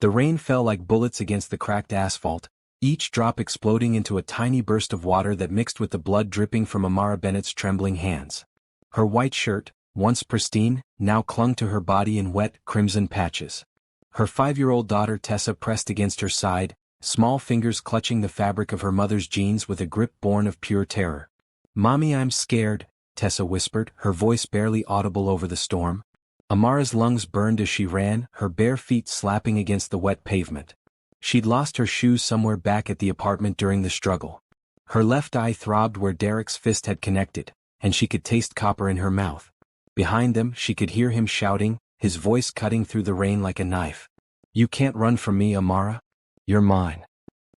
The rain fell like bullets against the cracked asphalt, each drop exploding into a tiny burst of water that mixed with the blood dripping from Amara Bennett's trembling hands. Her white shirt, once pristine, now clung to her body in wet, crimson patches. Her 5-year-old daughter Tessa pressed against her side, small fingers clutching the fabric of her mother's jeans with a grip born of pure terror. "Mommy, I'm scared," Tessa whispered, her voice barely audible over the storm. Amara's lungs burned as she ran, her bare feet slapping against the wet pavement. She'd lost her shoes somewhere back at the apartment during the struggle. Her left eye throbbed where Derek's fist had connected, and she could taste copper in her mouth. Behind them, she could hear him shouting, his voice cutting through the rain like a knife. "You can't run from me, Amara. You're mine."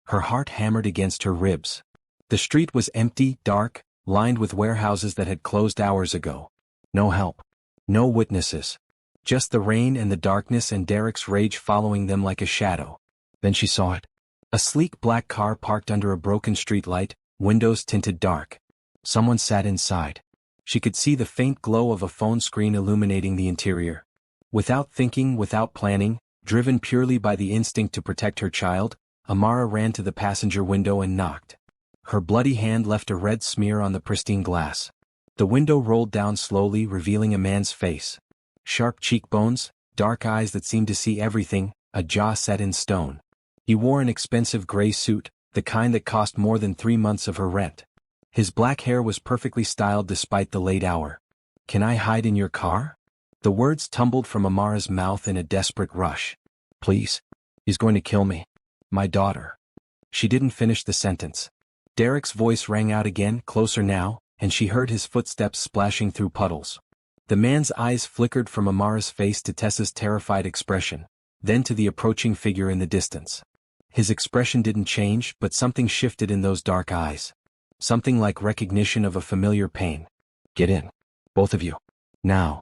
Her heart hammered against her ribs. The street was empty, dark, lined with warehouses that had closed hours ago. No help. No witnesses. Just the rain and the darkness and Derek's rage following them like a shadow. Then she saw it. A sleek black car parked under a broken streetlight, windows tinted dark. Someone sat inside. She could see the faint glow of a phone screen illuminating the interior. Without thinking, without planning, driven purely by the instinct to protect her child, Amara ran to the passenger window and knocked. Her bloody hand left a red smear on the pristine glass. The window rolled down slowly, revealing a man's face. Sharp cheekbones, dark eyes that seemed to see everything, a jaw set in stone. He wore an expensive gray suit, the kind that cost more than 3 months of her rent. His black hair was perfectly styled despite the late hour. "Can I hide in your car?" The words tumbled from Amara's mouth in a desperate rush. "Please. He's going to kill me. My daughter." She didn't finish the sentence. Derek's voice rang out again, closer now, and she heard his footsteps splashing through puddles. The man's eyes flickered from Amara's face to Tessa's terrified expression, then to the approaching figure in the distance. His expression didn't change, but something shifted in those dark eyes. Something like recognition of a familiar pain. "Get in. Both of you. Now."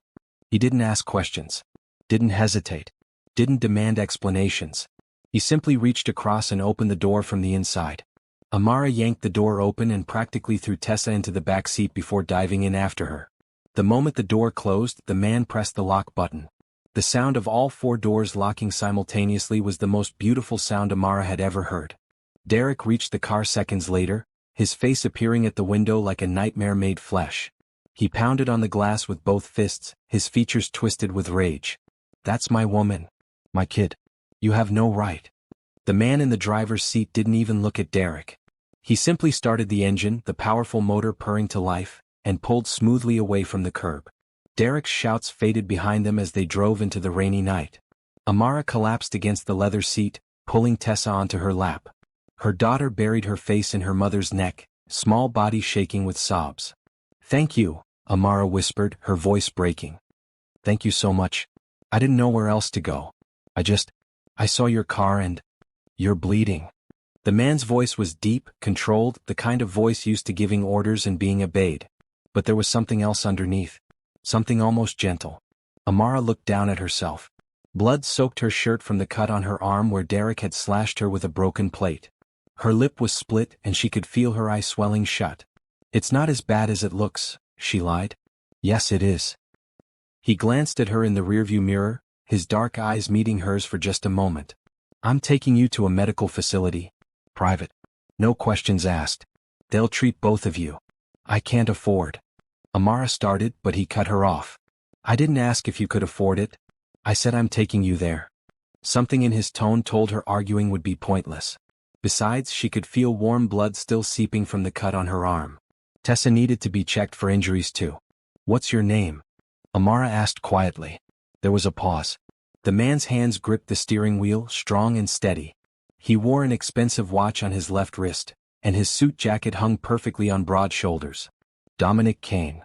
He didn't ask questions. Didn't hesitate. Didn't demand explanations. He simply reached across and opened the door from the inside. Amara yanked the door open and practically threw Tessa into the back seat before diving in after her. The moment the door closed, the man pressed the lock button. The sound of all 4 doors locking simultaneously was the most beautiful sound Amara had ever heard. Derek reached the car seconds later, his face appearing at the window like a nightmare made flesh. He pounded on the glass with both fists, his features twisted with rage. "That's my woman. My kid. You have no right." The man in the driver's seat didn't even look at Derek. He simply started the engine, the powerful motor purring to life, and pulled smoothly away from the curb. Derek's shouts faded behind them as they drove into the rainy night. Amara collapsed against the leather seat, pulling Tessa onto her lap. Her daughter buried her face in her mother's neck, small body shaking with sobs. "Thank you," Amara whispered, her voice breaking. "Thank you so much. I didn't know where else to go. I saw your car and... You're bleeding." The man's voice was deep, controlled, the kind of voice used to giving orders and being obeyed. But there was something else underneath. Something almost gentle. Amara looked down at herself. Blood soaked her shirt from the cut on her arm where Derek had slashed her with a broken plate. Her lip was split and she could feel her eye swelling shut. "It's not as bad as it looks," she lied. "Yes, it is." He glanced at her in the rearview mirror, his dark eyes meeting hers for just a moment. "I'm taking you to a medical facility. Private. No questions asked. They'll treat both of you. I can't afford." Amara started, but he cut her off. "I didn't ask if you could afford it. I said I'm taking you there." Something in his tone told her arguing would be pointless. Besides, she could feel warm blood still seeping from the cut on her arm. Tessa needed to be checked for injuries too. "What's your name?" Amara asked quietly. There was a pause. The man's hands gripped the steering wheel, strong and steady. He wore an expensive watch on his left wrist, and his suit jacket hung perfectly on broad shoulders. Dominic Kane.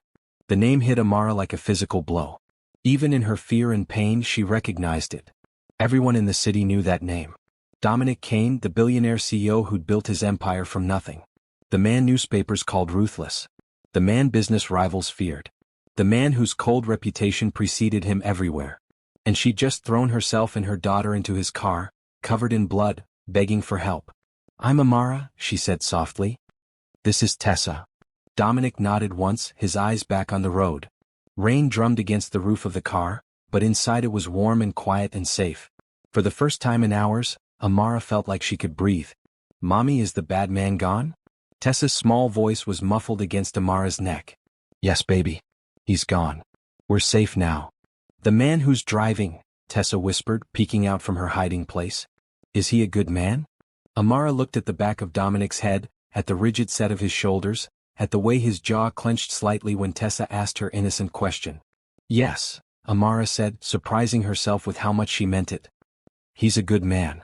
The name hit Amara like a physical blow. Even in her fear and pain, she recognized it. Everyone in the city knew that name. Dominic Kane, the billionaire CEO who'd built his empire from nothing. The man newspapers called ruthless. The man business rivals feared. The man whose cold reputation preceded him everywhere. And she'd just thrown herself and her daughter into his car, covered in blood, begging for help. "I'm Amara," she said softly. "This is Tessa." Dominic nodded once, his eyes back on the road. Rain drummed against the roof of the car, but inside it was warm and quiet and safe. For the first time in hours, Amara felt like she could breathe. Mommy, is the bad man gone? Tessa's small voice was muffled against Amara's neck. Yes, baby. He's gone. We're safe now. The man who's driving, Tessa whispered, peeking out from her hiding place. Is he a good man? Amara looked at the back of Dominic's head, at the rigid set of his shoulders, at the way his jaw clenched slightly when Tessa asked her innocent question. Yes, Amara said, surprising herself with how much she meant it. He's a good man.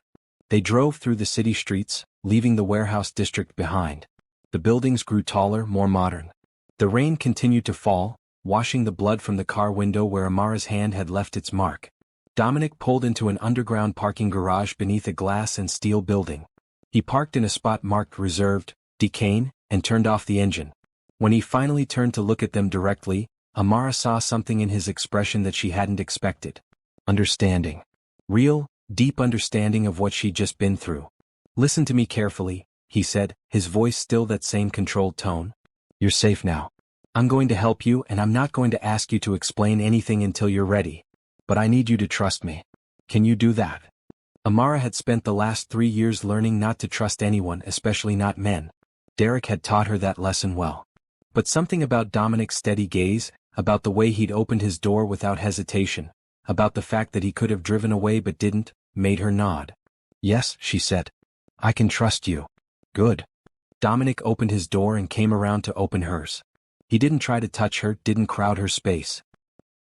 They drove through the city streets, leaving the warehouse district behind. The buildings grew taller, more modern. The rain continued to fall, washing the blood from the car window where Amara's hand had left its mark. Dominic pulled into an underground parking garage beneath a glass and steel building. He parked in a spot marked reserved, decane, and turned off the engine. When he finally turned to look at them directly, Amara saw something in his expression that she hadn't expected. Understanding. Real, deep understanding of what she'd just been through. Listen to me carefully, he said, his voice still that same controlled tone. You're safe now. I'm going to help you and I'm not going to ask you to explain anything until you're ready. But I need you to trust me. Can you do that? Amara had spent the last 3 years learning not to trust anyone, especially not men. Derek had taught her that lesson well. But something about Dominic's steady gaze, about the way he'd opened his door without hesitation, about the fact that he could have driven away but didn't, made her nod. Yes, she said. I can trust you. Good. Dominic opened his door and came around to open hers. He didn't try to touch her, didn't crowd her space.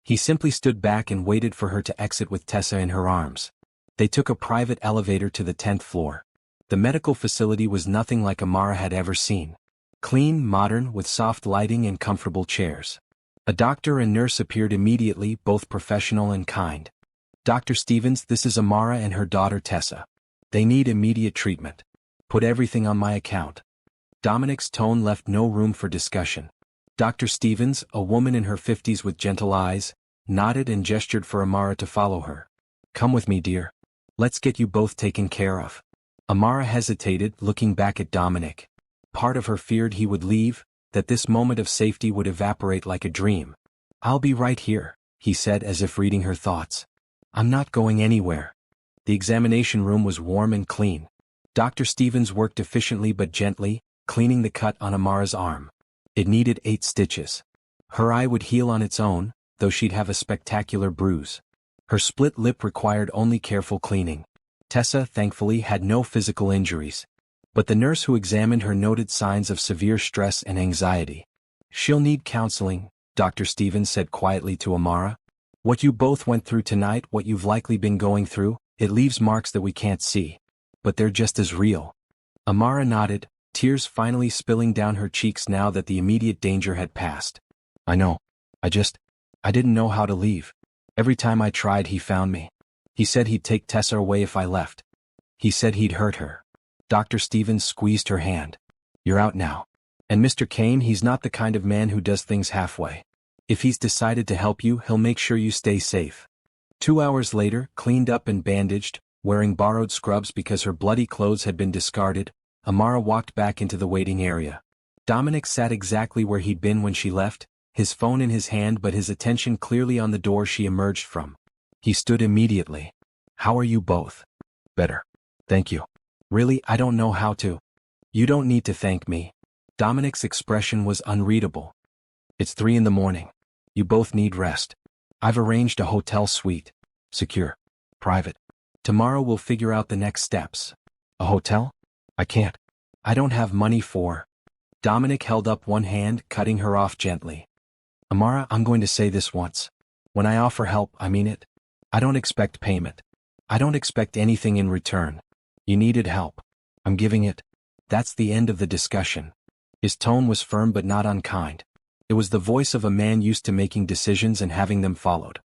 He simply stood back and waited for her to exit with Tessa in her arms. They took a private elevator to the 10th floor. The medical facility was nothing like Amara had ever seen. Clean, modern, with soft lighting and comfortable chairs. A doctor and nurse appeared immediately, both professional and kind. Dr. Stevens, this is Amara and her daughter Tessa. They need immediate treatment. Put everything on my account. Dominic's tone left no room for discussion. Dr. Stevens, a woman in her 50s with gentle eyes, nodded and gestured for Amara to follow her. Come with me, dear. Let's get you both taken care of. Amara hesitated, looking back at Dominic. Part of her feared he would leave, that this moment of safety would evaporate like a dream. I'll be right here, he said as if reading her thoughts. I'm not going anywhere. The examination room was warm and clean. Dr. Stevens worked efficiently but gently, cleaning the cut on Amara's arm. It needed 8 stitches. Her eye would heal on its own, though she'd have a spectacular bruise. Her split lip required only careful cleaning. Tessa, thankfully, had no physical injuries. But the nurse who examined her noted signs of severe stress and anxiety. She'll need counseling, Dr. Stevens said quietly to Amara. What you both went through tonight, what you've likely been going through, it leaves marks that we can't see. But they're just as real. Amara nodded, tears finally spilling down her cheeks now that the immediate danger had passed. I know. I didn't know how to leave. Every time I tried, he found me. He said he'd take Tessa away if I left. He said he'd hurt her. Dr. Stevens squeezed her hand. You're out now. And Mr. Kane, he's not the kind of man who does things halfway. If he's decided to help you, he'll make sure you stay safe. 2 hours later, cleaned up and bandaged, wearing borrowed scrubs because her bloody clothes had been discarded, Amara walked back into the waiting area. Dominic sat exactly where he'd been when she left, his phone in his hand but his attention clearly on the door she emerged from. He stood immediately. How are you both? Better. Thank you. Really, I don't know how to. You don't need to thank me. Dominic's expression was unreadable. It's 3 in the morning. You both need rest. I've arranged a hotel suite. Secure. Private. Tomorrow we'll figure out the next steps. A hotel? I can't. I don't have money for. Dominic held up one hand, cutting her off gently. Amara, I'm going to say this once. When I offer help, I mean it. I don't expect payment. I don't expect anything in return. You needed help. I'm giving it. That's the end of the discussion. His tone was firm but not unkind. It was the voice of a man used to making decisions and having them followed.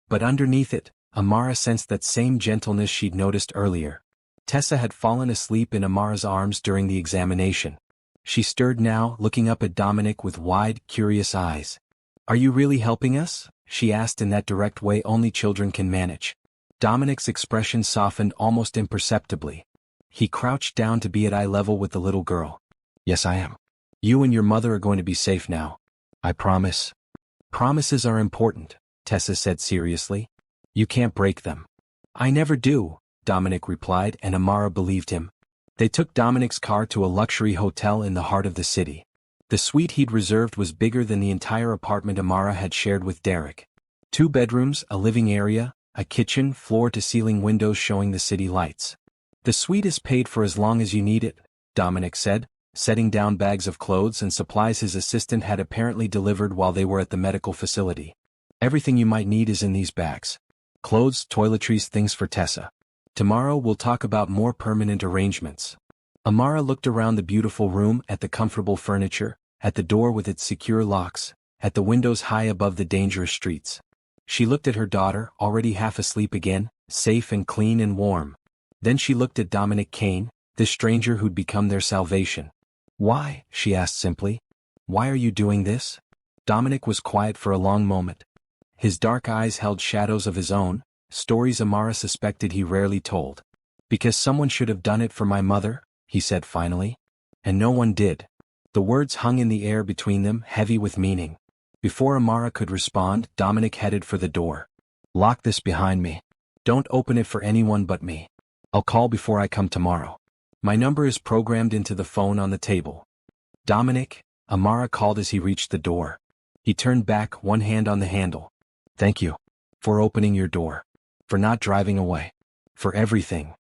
But underneath it, Amara sensed that same gentleness she'd noticed earlier. Tessa had fallen asleep in Amara's arms during the examination. She stirred now, looking up at Dominic with wide, curious eyes. Are you really helping us? She asked in that direct way only children can manage. Dominic's expression softened almost imperceptibly. He crouched down to be at eye level with the little girl. Yes, I am. You and your mother are going to be safe now. I promise. Promises are important, Tessa said seriously. You can't break them. I never do, Dominic replied, and Amara believed him. They took Dominic's car to a luxury hotel in the heart of the city. The suite he'd reserved was bigger than the entire apartment Amara had shared with Derek. 2 bedrooms, a living area, a kitchen, floor-to-ceiling windows showing the city lights. "The suite is paid for as long as you need it," Dominic said, setting down bags of clothes and supplies his assistant had apparently delivered while they were at the medical facility. "Everything you might need is in these bags. Clothes, toiletries, things for Tessa. Tomorrow we'll talk about more permanent arrangements." Amara looked around the beautiful room, at the comfortable furniture, at the door with its secure locks, at the windows high above the dangerous streets. She looked at her daughter, already half asleep again, safe and clean and warm. Then she looked at Dominic Kane, this stranger who'd become their salvation. "Why?" she asked simply. "Why are you doing this?" Dominic was quiet for a long moment. His dark eyes held shadows of his own, stories Amara suspected he rarely told. "Because someone should have done it for my mother," he said finally. "And no one did." The words hung in the air between them, heavy with meaning. Before Amara could respond, Dominic headed for the door. "Lock this behind me. Don't open it for anyone but me. I'll call before I come tomorrow. My number is programmed into the phone on the table." "Dominic," Amara called as he reached the door. He turned back, one hand on the handle. "Thank you. For opening your door. For not driving away. For everything."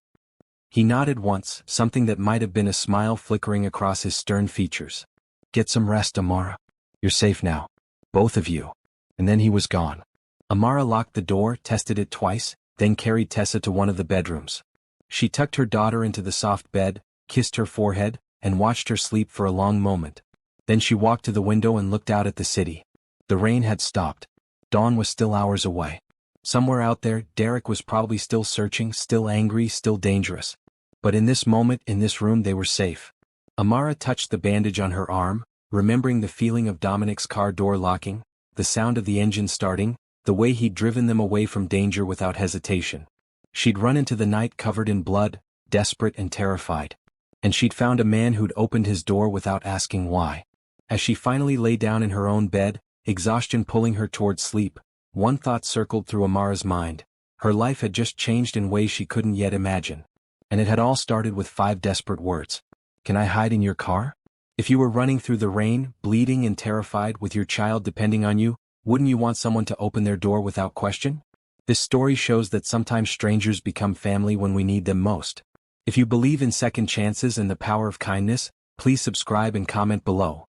He nodded once, something that might have been a smile flickering across his stern features. "Get some rest, Amara. You're safe now. Both of you." And then he was gone. Amara locked the door, tested it twice, then carried Tessa to one of the bedrooms. She tucked her daughter into the soft bed, kissed her forehead, and watched her sleep for a long moment. Then she walked to the window and looked out at the city. The rain had stopped. Dawn was still hours away. Somewhere out there, Derek was probably still searching, still angry, still dangerous. But in this moment, in this room, they were safe. Amara touched the bandage on her arm, remembering the feeling of Dominic's car door locking, the sound of the engine starting, the way he'd driven them away from danger without hesitation. She'd run into the night covered in blood, desperate and terrified. And she'd found a man who'd opened his door without asking why. As she finally lay down in her own bed, exhaustion pulling her towards sleep, one thought circled through Amara's mind. Her life had just changed in ways she couldn't yet imagine. And it had all started with 5 desperate words. "Can I hide in your car?" If you were running through the rain, bleeding and terrified with your child depending on you, wouldn't you want someone to open their door without question? This story shows that sometimes strangers become family when we need them most. If you believe in second chances and the power of kindness, please subscribe and comment below.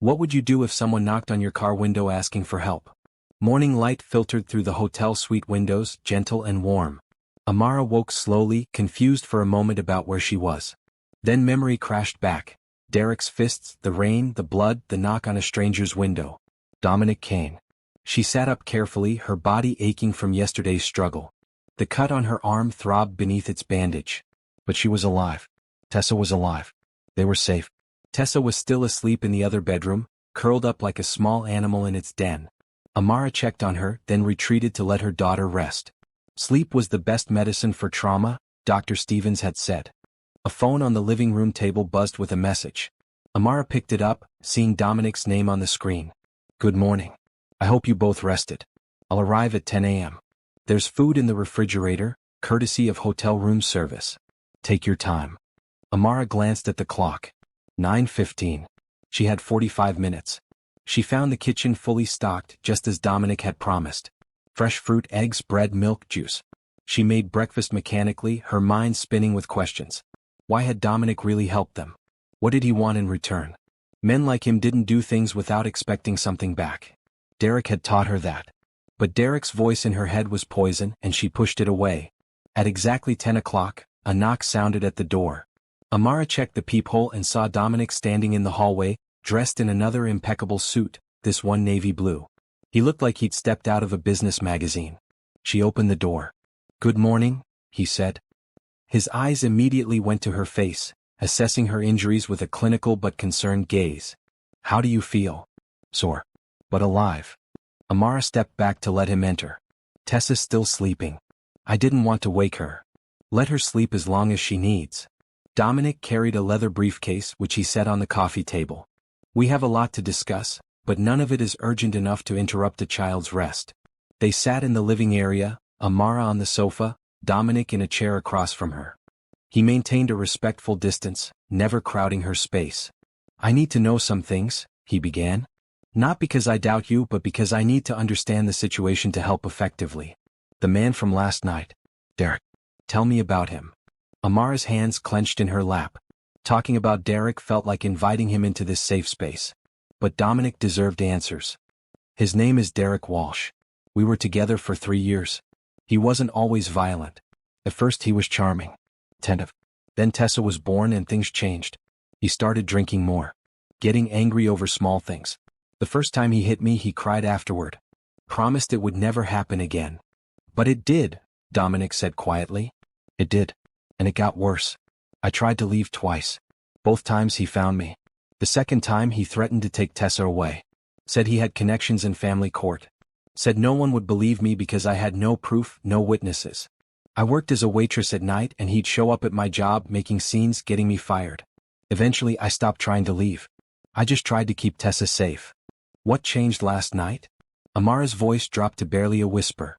What would you do if someone knocked on your car window asking for help? Morning light filtered through the hotel suite windows, gentle and warm. Amara woke slowly, confused for a moment about where she was. Then memory crashed back. Derek's fists, the rain, the blood, the knock on a stranger's window. Dominic Kane. She sat up carefully, her body aching from yesterday's struggle. The cut on her arm throbbed beneath its bandage. But she was alive. Tessa was alive. They were safe. Tessa was still asleep in the other bedroom, curled up like a small animal in its den. Amara checked on her, then retreated to let her daughter rest. Sleep was the best medicine for trauma, Dr. Stevens had said. A phone on the living room table buzzed with a message. Amara picked it up, seeing Dominic's name on the screen. "Good morning. I hope you both rested. I'll arrive at 10 a.m. There's food in the refrigerator, courtesy of hotel room service. Take your time." Amara glanced at the clock. 9:15. She had 45 minutes. She found the kitchen fully stocked, just as Dominic had promised. Fresh fruit, eggs, bread, milk, juice. She made breakfast mechanically, her mind spinning with questions. Why had Dominic really helped them? What did he want in return? Men like him didn't do things without expecting something back. Derek had taught her that. But Derek's voice in her head was poison, and she pushed it away. At exactly 10 o'clock, a knock sounded at the door. Amara checked the peephole and saw Dominic standing in the hallway, dressed in another impeccable suit, this one navy blue. He looked like he'd stepped out of a business magazine. She opened the door. "Good morning," he said. His eyes immediately went to her face, assessing her injuries with a clinical but concerned gaze. "How do you feel?" "Sore. But alive." Amara stepped back to let him enter. "Tessa's still sleeping. I didn't want to wake her. Let her sleep as long as she needs." Dominic carried a leather briefcase which he set on the coffee table. "We have a lot to discuss, but none of it is urgent enough to interrupt a child's rest." They sat in the living area, Amara on the sofa, Dominic in a chair across from her. He maintained a respectful distance, never crowding her space. I need to know some things, he began. Not because I doubt you, but because I need to understand the situation to help effectively. The man from last night. Derek. Tell me about him. Amara's hands clenched in her lap. Talking about Derek felt like inviting him into this safe space. But Dominic deserved answers. His name is Derek Walsh. We were together for 3 years. He wasn't always violent. At first he was charming. Attentive. Then Tessa was born and things changed. He started drinking more. Getting angry over small things. The first time he hit me, he cried afterward. Promised it would never happen again. But it did, Dominic said quietly. It did. And it got worse. I tried to leave twice. Both times he found me. The second time he threatened to take Tessa away. Said he had connections in family court. Said no one would believe me because I had no proof, no witnesses. I worked as a waitress at night and he'd show up at my job making scenes, getting me fired. Eventually I stopped trying to leave. I just tried to keep Tessa safe. What changed last night? Amara's voice dropped to barely a whisper.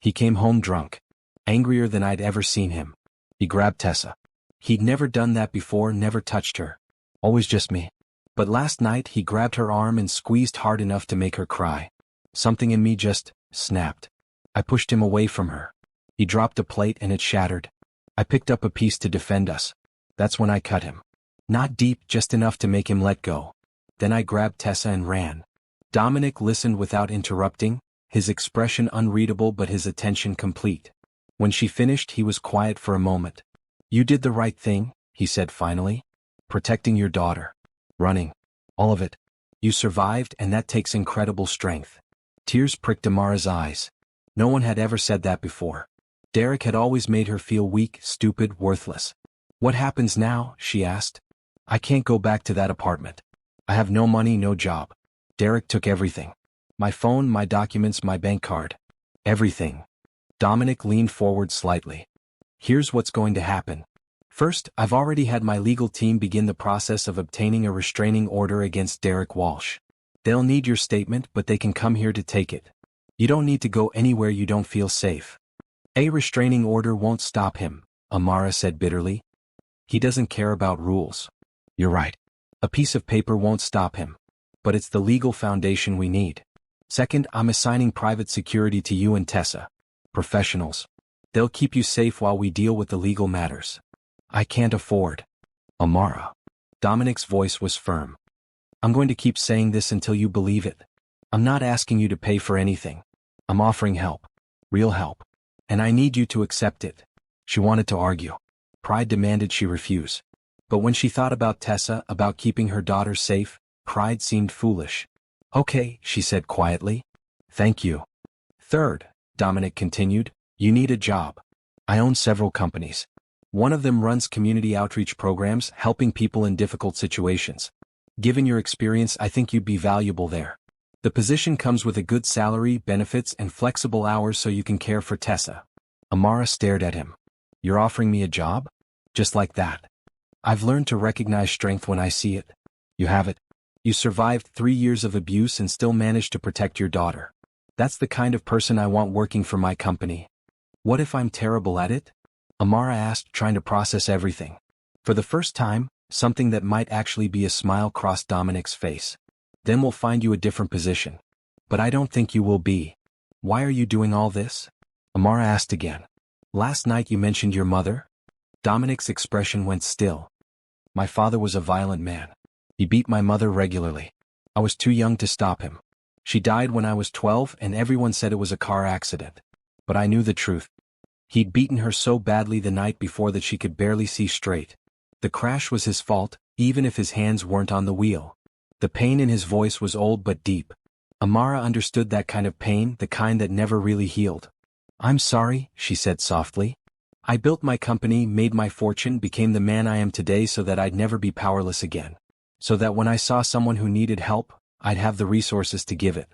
He came home drunk. Angrier than I'd ever seen him. He grabbed Tessa. He'd never done that before, never touched her. Always just me. But last night he grabbed her arm and squeezed hard enough to make her cry. Something in me just snapped. I pushed him away from her. He dropped a plate and it shattered. I picked up a piece to defend us. That's when I cut him. Not deep, just enough to make him let go. Then I grabbed Tessa and ran. Dominic listened without interrupting, his expression unreadable but his attention complete. When she finished, he was quiet for a moment. You did the right thing, he said finally. Protecting your daughter. Running. All of it. You survived, and that takes incredible strength. Tears pricked Amara's eyes. No one had ever said that before. Derek had always made her feel weak, stupid, worthless. What happens now? She asked. I can't go back to that apartment. I have no money, no job. Derek took everything. My phone, my documents, my bank card. Everything. Dominic leaned forward slightly. Here's what's going to happen. First, I've already had my legal team begin the process of obtaining a restraining order against Derek Walsh. They'll need your statement, but they can come here to take it. You don't need to go anywhere you don't feel safe. A restraining order won't stop him, Amara said bitterly. He doesn't care about rules. You're right. A piece of paper won't stop him. But it's the legal foundation we need. Second, I'm assigning private security to you and Tessa. Professionals. They'll keep you safe while we deal with the legal matters. I can't afford. Amara. Dominic's voice was firm. I'm going to keep saying this until you believe it. I'm not asking you to pay for anything. I'm offering help. Real help. And I need you to accept it. She wanted to argue. Pride demanded she refuse. But when she thought about Tessa, about keeping her daughter safe, pride seemed foolish. Okay, she said quietly. Thank you. Third, Dominic continued, you need a job. I own several companies. One of them runs community outreach programs, helping people in difficult situations. Given your experience, I think you'd be valuable there. The position comes with a good salary, benefits, and flexible hours so you can care for Tessa. Amara stared at him. You're offering me a job? Just like that. I've learned to recognize strength when I see it. You have it. You survived 3 years of abuse and still managed to protect your daughter. That's the kind of person I want working for my company. What if I'm terrible at it? Amara asked, trying to process everything. For the first time, something that might actually be a smile crossed Dominic's face. Then we'll find you a different position. But I don't think you will be. Why are you doing all this? Amara asked again. Last night you mentioned your mother? Dominic's expression went still. My father was a violent man. He beat my mother regularly. I was too young to stop him. She died when I was 12 and everyone said it was a car accident. But I knew the truth. He'd beaten her so badly the night before that she could barely see straight. The crash was his fault, even if his hands weren't on the wheel. The pain in his voice was old but deep. Amara understood that kind of pain, the kind that never really healed. I'm sorry, she said softly. I built my company, made my fortune, became the man I am today so that I'd never be powerless again. So that when I saw someone who needed help, I'd have the resources to give it.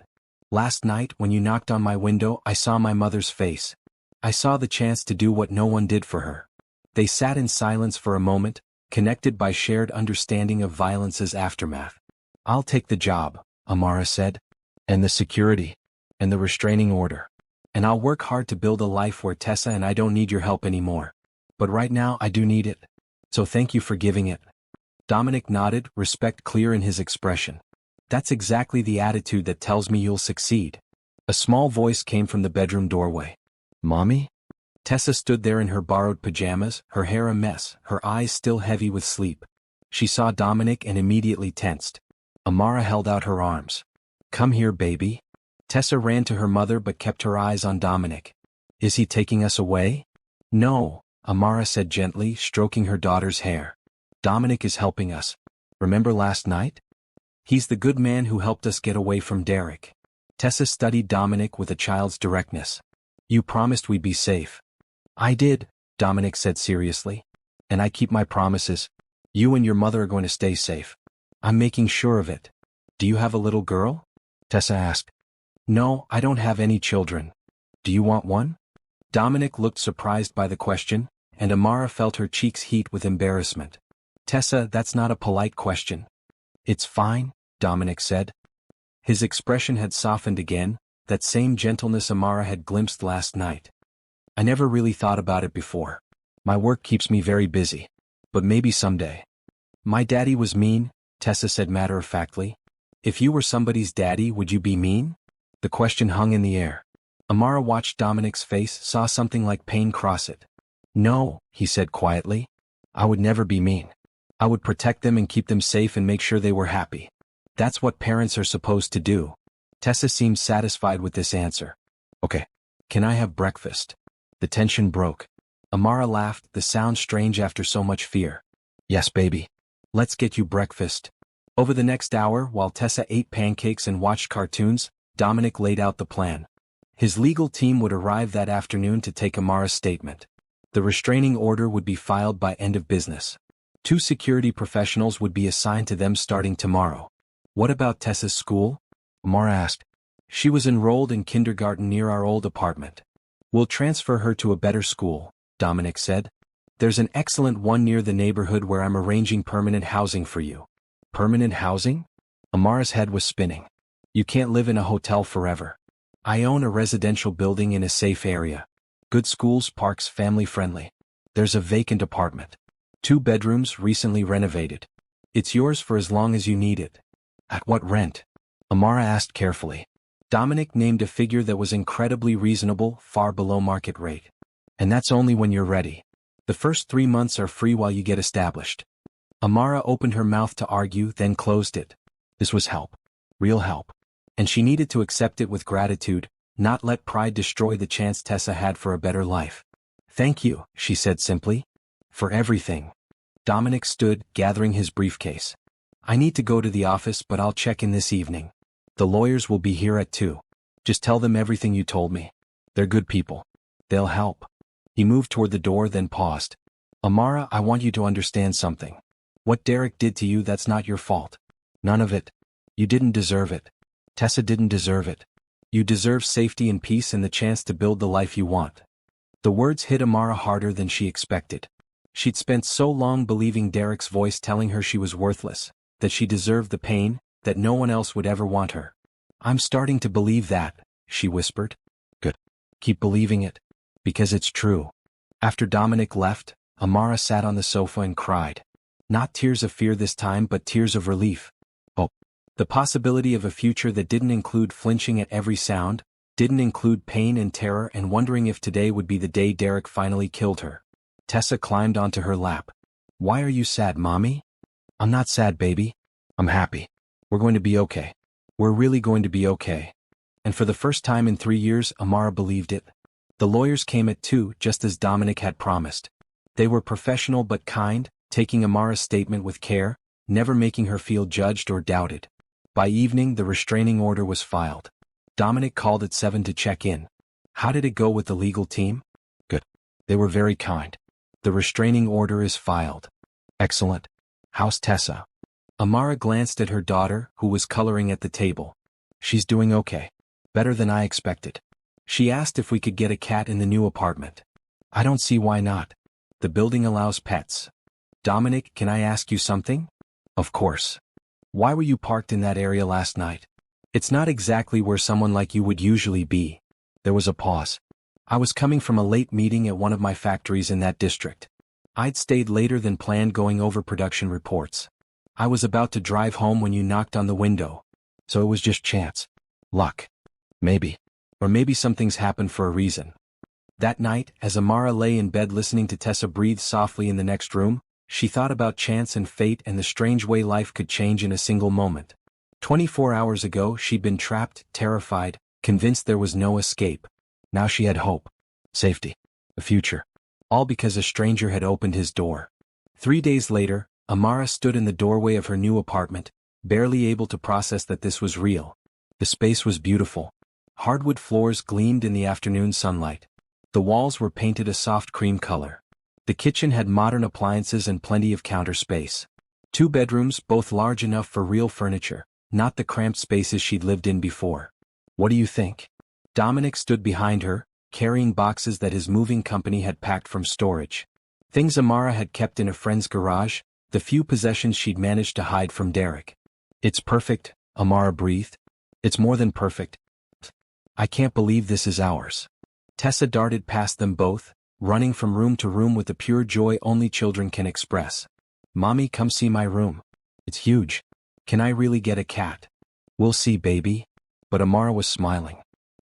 Last night, when you knocked on my window, I saw my mother's face. I saw the chance to do what no one did for her. They sat in silence for a moment, connected by shared understanding of violence's aftermath. I'll take the job, Amara said. And the security. And the restraining order. And I'll work hard to build a life where Tessa and I don't need your help anymore. But right now I do need it. So thank you for giving it. Dominic nodded, respect clear in his expression. That's exactly the attitude that tells me you'll succeed. A small voice came from the bedroom doorway. Mommy? Tessa stood there in her borrowed pajamas, her hair a mess, her eyes still heavy with sleep. She saw Dominic and immediately tensed. Amara held out her arms. Come here, baby. Tessa ran to her mother but kept her eyes on Dominic. Is he taking us away? No, Amara said gently, stroking her daughter's hair. Dominic is helping us. Remember last night? He's the good man who helped us get away from Derek. Tessa studied Dominic with a child's directness. You promised we'd be safe. I did, Dominic said seriously. And I keep my promises. You and your mother are going to stay safe. I'm making sure of it. Do you have a little girl? Tessa asked. No, I don't have any children. Do you want one? Dominic looked surprised by the question, and Amara felt her cheeks heat with embarrassment. Tessa, that's not a polite question. It's fine, Dominic said. His expression had softened again, that same gentleness Amara had glimpsed last night. I never really thought about it before. My work keeps me very busy. But maybe someday. My daddy was mean, Tessa said matter-of-factly. If you were somebody's daddy, would you be mean? The question hung in the air. Amara watched Dominic's face, saw something like pain cross it. No, he said quietly. I would never be mean. I would protect them and keep them safe and make sure they were happy. That's what parents are supposed to do. Tessa seemed satisfied with this answer. Okay. Can I have breakfast? The tension broke. Amara laughed, the sound strange after so much fear. Yes, baby. Let's get you breakfast. Over the next hour, while Tessa ate pancakes and watched cartoons, Dominic laid out the plan. His legal team would arrive that afternoon to take Amara's statement. The restraining order would be filed by end of business. 2 security professionals would be assigned to them starting tomorrow. What about Tessa's school? Amara asked. She was enrolled in kindergarten near our old apartment. We'll transfer her to a better school, Dominic said. There's an excellent one near the neighborhood where I'm arranging permanent housing for you. Permanent housing? Amara's head was spinning. You can't live in a hotel forever. I own a residential building in a safe area. Good schools, parks, family-friendly. There's a vacant apartment. 2 bedrooms, recently renovated. It's yours for as long as you need it. At what rent? Amara asked carefully. Dominic named a figure that was incredibly reasonable, far below market rate. And that's only when you're ready. The first 3 months are free while you get established. Amara opened her mouth to argue, then closed it. This was help. Real help. And she needed to accept it with gratitude, not let pride destroy the chance Tessa had for a better life. Thank you, she said simply. For everything. Dominic stood, gathering his briefcase. I need to go to the office, but I'll check in this evening. The lawyers will be here at 2. Just tell them everything you told me. They're good people. They'll help. He moved toward the door, then paused. Amara, I want you to understand something. What Derek did to you, that's not your fault. None of it. You didn't deserve it. Tessa didn't deserve it. You deserve safety and peace and the chance to build the life you want. The words hit Amara harder than she expected. She'd spent so long believing Derek's voice telling her she was worthless, that she deserved the pain, that no one else would ever want her. I'm starting to believe that, she whispered. Good. Keep believing it. Because it's true. After Dominic left, Amara sat on the sofa and cried. Not tears of fear this time, but tears of relief. Hope. The possibility of a future that didn't include flinching at every sound, didn't include pain and terror and wondering if today would be the day Derek finally killed her. Tessa climbed onto her lap. Why are you sad, Mommy? I'm not sad, baby. I'm happy. We're going to be okay. We're really going to be okay. And for the first time in 3 years, Amara believed it. The lawyers came at 2, just as Dominic had promised. They were professional but kind, taking Amara's statement with care, never making her feel judged or doubted. By evening, the restraining order was filed. Dominic called at 7 to check in. How did it go with the legal team? Good. They were very kind. The restraining order is filed. Excellent. How's Tessa? Amara glanced at her daughter, who was coloring at the table. She's doing okay. Better than I expected. She asked if we could get a cat in the new apartment. I don't see why not. The building allows pets. Dominic, can I ask you something? Of course. Why were you parked in that area last night? It's not exactly where someone like you would usually be. There was a pause. I was coming from a late meeting at one of my factories in that district. I'd stayed later than planned going over production reports. I was about to drive home when you knocked on the window. So it was just chance. Luck. Maybe. Or maybe something's happened for a reason. That night, as Amara lay in bed listening to Tessa breathe softly in the next room, she thought about chance and fate and the strange way life could change in a single moment. 24 hours ago she'd been trapped, terrified, convinced there was no escape. Now she had hope. Safety. A future. All because a stranger had opened his door. 3 days later, Amara stood in the doorway of her new apartment, barely able to process that this was real. The space was beautiful. Hardwood floors gleamed in the afternoon sunlight. The walls were painted a soft cream color. The kitchen had modern appliances and plenty of counter space. 2 bedrooms, both large enough for real furniture, not the cramped spaces she'd lived in before. What do you think? Dominic stood behind her, carrying boxes that his moving company had packed from storage. Things Amara had kept in a friend's garage, the few possessions she'd managed to hide from Derek. It's perfect, Amara breathed. It's more than perfect. I can't believe this is ours. Tessa darted past them both, running from room to room with the pure joy only children can express. Mommy, come see my room. It's huge. Can I really get a cat? We'll see, baby. But Amara was smiling.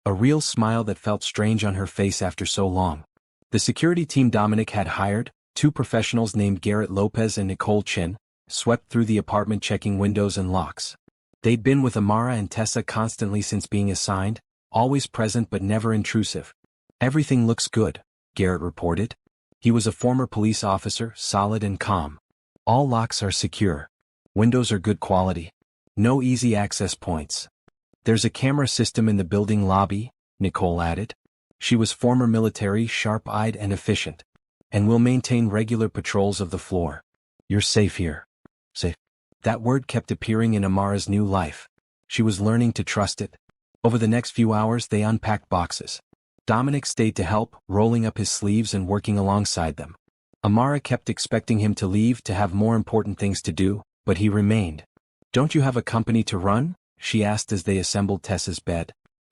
A real smile that felt strange on her face after so long. The security team Dominic had hired, 2 professionals named Garrett Lopez and Nicole Chin, swept through the apartment checking windows and locks. They'd been with Amara and Tessa constantly since being assigned, always present but never intrusive. Everything looks good, Garrett reported. He was a former police officer, solid and calm. All locks are secure. Windows are good quality. No easy access points. There's a camera system in the building lobby, Nicole added. She was former military, sharp-eyed and efficient. And will maintain regular patrols of the floor. You're safe here. Safe. That word kept appearing in Amara's new life. She was learning to trust it. Over the next few hours they unpacked boxes. Dominic stayed to help, rolling up his sleeves and working alongside them. Amara kept expecting him to leave to have more important things to do, but he remained. Don't you have a company to run? She asked as they assembled Tessa's bed.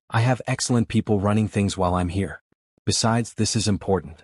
I have excellent people running things while I'm here. Besides, this is important.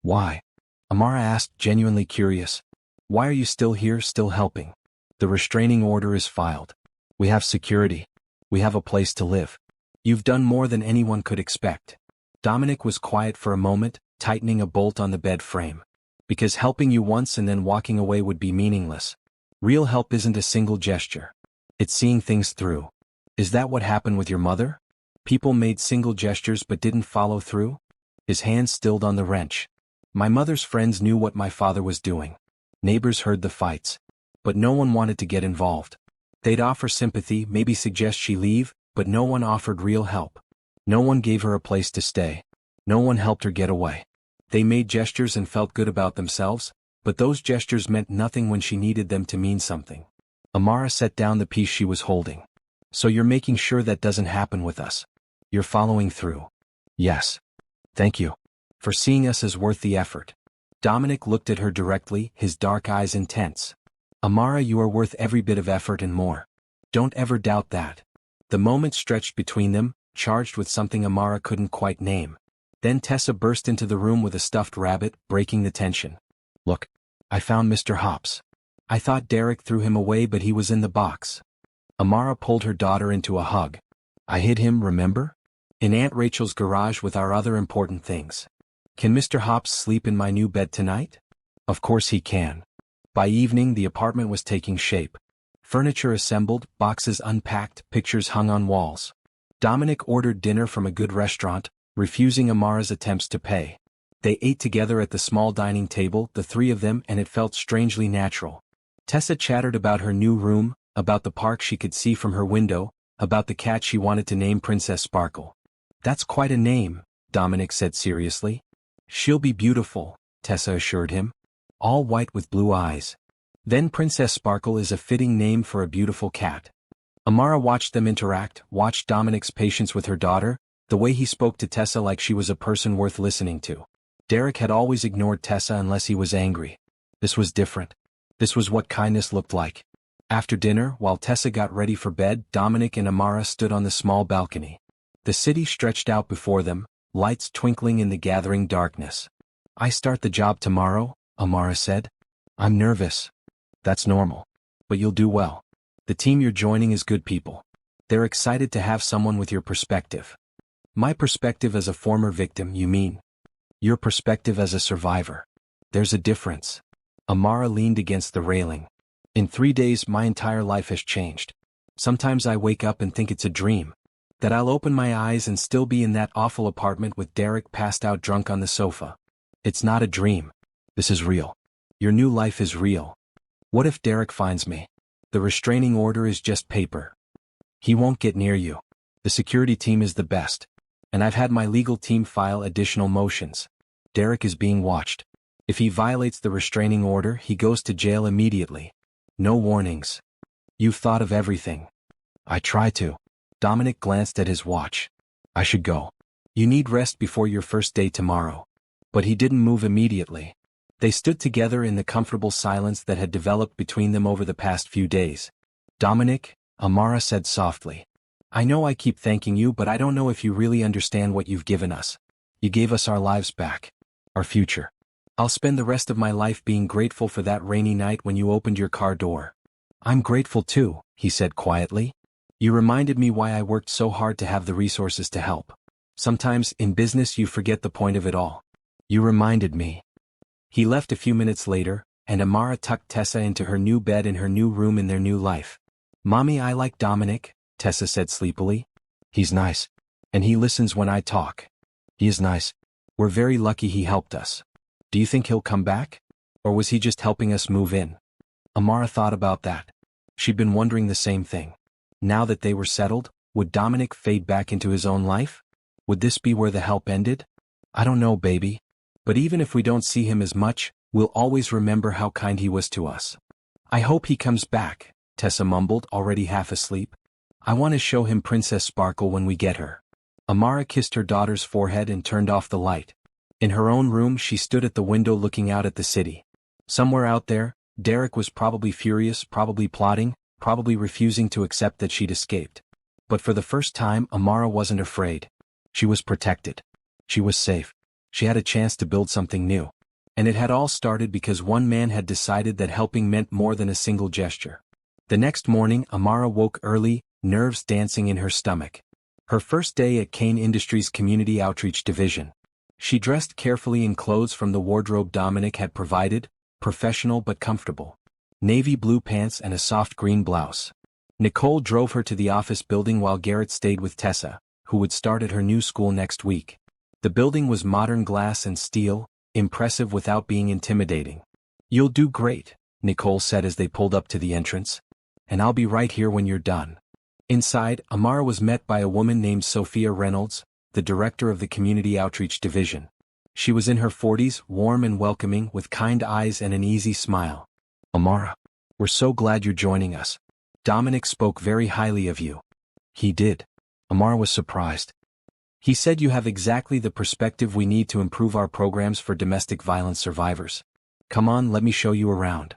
Why? Amara asked, genuinely curious. Why are you still here, still helping? The restraining order is filed. We have security. We have a place to live. You've done more than anyone could expect. Dominic was quiet for a moment, tightening a bolt on the bed frame. Because helping you once and then walking away would be meaningless. Real help isn't a single gesture. It's seeing things through. Is that what happened with your mother? People made single gestures but didn't follow through? His hand stilled on the wrench. My mother's friends knew what my father was doing. Neighbors heard the fights. But no one wanted to get involved. They'd offer sympathy, maybe suggest she leave, but no one offered real help. No one gave her a place to stay. No one helped her get away. They made gestures and felt good about themselves, but those gestures meant nothing when she needed them to mean something. Amara set down the piece she was holding. So you're making sure that doesn't happen with us. You're following through. Yes. Thank you. For seeing us as worth the effort. Dominic looked at her directly, his dark eyes intense. Amara, you are worth every bit of effort and more. Don't ever doubt that. The moment stretched between them, charged with something Amara couldn't quite name. Then Tessa burst into the room with a stuffed rabbit, breaking the tension. Look. I found Mr. Hops. I thought Derek threw him away but he was in the box. Amara pulled her daughter into a hug. I hid him, remember? In Aunt Rachel's garage with our other important things. Can Mr. Hops sleep in my new bed tonight? Of course he can. By evening the apartment was taking shape. Furniture assembled, boxes unpacked, pictures hung on walls. Dominic ordered dinner from a good restaurant, refusing Amara's attempts to pay. They ate together at the small dining table, the 3 of them, and it felt strangely natural. Tessa chattered about her new room, about the park she could see from her window, about the cat she wanted to name Princess Sparkle. That's quite a name, Dominic said seriously. She'll be beautiful, Tessa assured him. All white with blue eyes. Then Princess Sparkle is a fitting name for a beautiful cat. Amara watched them interact, watched Dominic's patience with her daughter, the way he spoke to Tessa like she was a person worth listening to. Derek had always ignored Tessa unless he was angry. This was different. This was what kindness looked like. After dinner, while Tessa got ready for bed, Dominic and Amara stood on the small balcony. The city stretched out before them, lights twinkling in the gathering darkness. "I start the job tomorrow," Amara said. "I'm nervous." "That's normal. But you'll do well. The team you're joining is good people. They're excited to have someone with your perspective." "My perspective as a former victim, you mean?" "Your perspective as a survivor. There's a difference." Amara leaned against the railing. "In 3 days my entire life has changed. Sometimes I wake up and think it's a dream. That I'll open my eyes and still be in that awful apartment with Derek passed out drunk on the sofa. It's not a dream. This is real. Your new life is real. What if Derek finds me? The restraining order is just paper. He won't get near you. The security team is the best. And I've had my legal team file additional motions. Derek is being watched. If he violates the restraining order, he goes to jail immediately. No warnings. You've thought of everything." "I try to." Dominic glanced at his watch. "I should go. You need rest before your first day tomorrow." But he didn't move immediately. They stood together in the comfortable silence that had developed between them over the past few days. "Dominic," Amara said softly, "I know I keep thanking you, but I don't know if you really understand what you've given us. You gave us our lives back. Our future. I'll spend the rest of my life being grateful for that rainy night when you opened your car door." "I'm grateful too," he said quietly. "You reminded me why I worked so hard to have the resources to help. Sometimes, in business, you forget the point of it all. You reminded me." He left a few minutes later, and Amara tucked Tessa into her new bed in her new room in their new life. "Mommy, I like Dominic," Tessa said sleepily. "He's nice. And he listens when I talk. He is nice. We're very lucky he helped us. Do you think he'll come back? Or was he just helping us move in?" Amara thought about that. She'd been wondering the same thing. Now that they were settled, would Dominic fade back into his own life? Would this be where the help ended? "I don't know, baby. But even if we don't see him as much, we'll always remember how kind he was to us." "I hope he comes back," Tessa mumbled, already half asleep. "I want to show him Princess Sparkle when we get her." Amara kissed her daughter's forehead and turned off the light. In her own room she stood at the window looking out at the city. Somewhere out there, Derek was probably furious, probably plotting, probably refusing to accept that she'd escaped. But for the first time Amara wasn't afraid. She was protected. She was safe. She had a chance to build something new. And it had all started because one man had decided that helping meant more than a single gesture. The next morning Amara woke early, nerves dancing in her stomach. Her first day at Kane Industries' Community Outreach Division. She dressed carefully in clothes from the wardrobe Dominic had provided, professional but comfortable. Navy blue pants and a soft green blouse. Nicole drove her to the office building while Garrett stayed with Tessa, who would start at her new school next week. The building was modern glass and steel, impressive without being intimidating. "You'll do great," Nicole said as they pulled up to the entrance. "And I'll be right here when you're done." Inside, Amara was met by a woman named Sophia Reynolds, the director of the Community Outreach Division. She was in her 40s, warm and welcoming, with kind eyes and an easy smile. "Amara, we're so glad you're joining us. Dominic spoke very highly of you." "He did." Amara was surprised. "He said you have exactly the perspective we need to improve our programs for domestic violence survivors. Come on, let me show you around."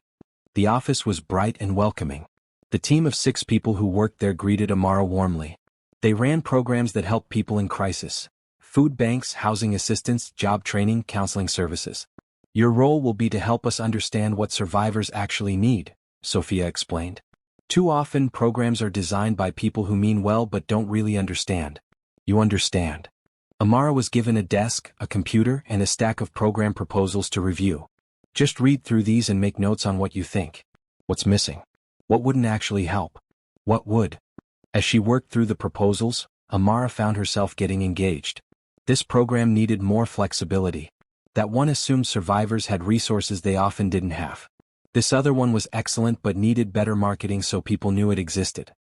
The office was bright and welcoming. The team of 6 people who worked there greeted Amara warmly. They ran programs that helped people in crisis: food banks, housing assistance, job training, counseling services. "Your role will be to help us understand what survivors actually need," Sophia explained. "Too often programs are designed by people who mean well but don't really understand." "You understand." Amara was given a desk, a computer, and a stack of program proposals to review. "Just read through these and make notes on what you think. What's missing? What wouldn't actually help? What would?" As she worked through the proposals, Amara found herself getting engaged. This program needed more flexibility. That one assumed survivors had resources they often didn't have. This other one was excellent but needed better marketing so people knew it existed.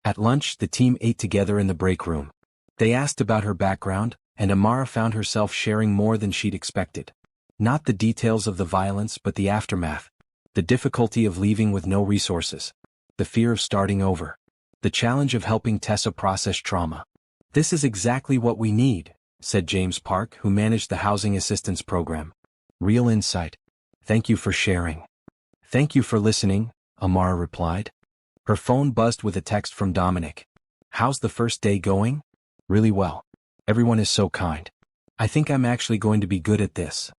At lunch, the team ate together in the break room. They asked about her background, and Amara found herself sharing more than she'd expected. Not the details of the violence but the aftermath. The difficulty of leaving with no resources. The fear of starting over. The challenge of helping Tessa process trauma. "This is exactly what we need," said James Park, who managed the housing assistance program. "Real insight. Thank you for sharing." "Thank you for listening," Amara replied. Her phone buzzed with a text from Dominic. "How's the first day going?" "Really well. Everyone is so kind. I think I'm actually going to be good at this.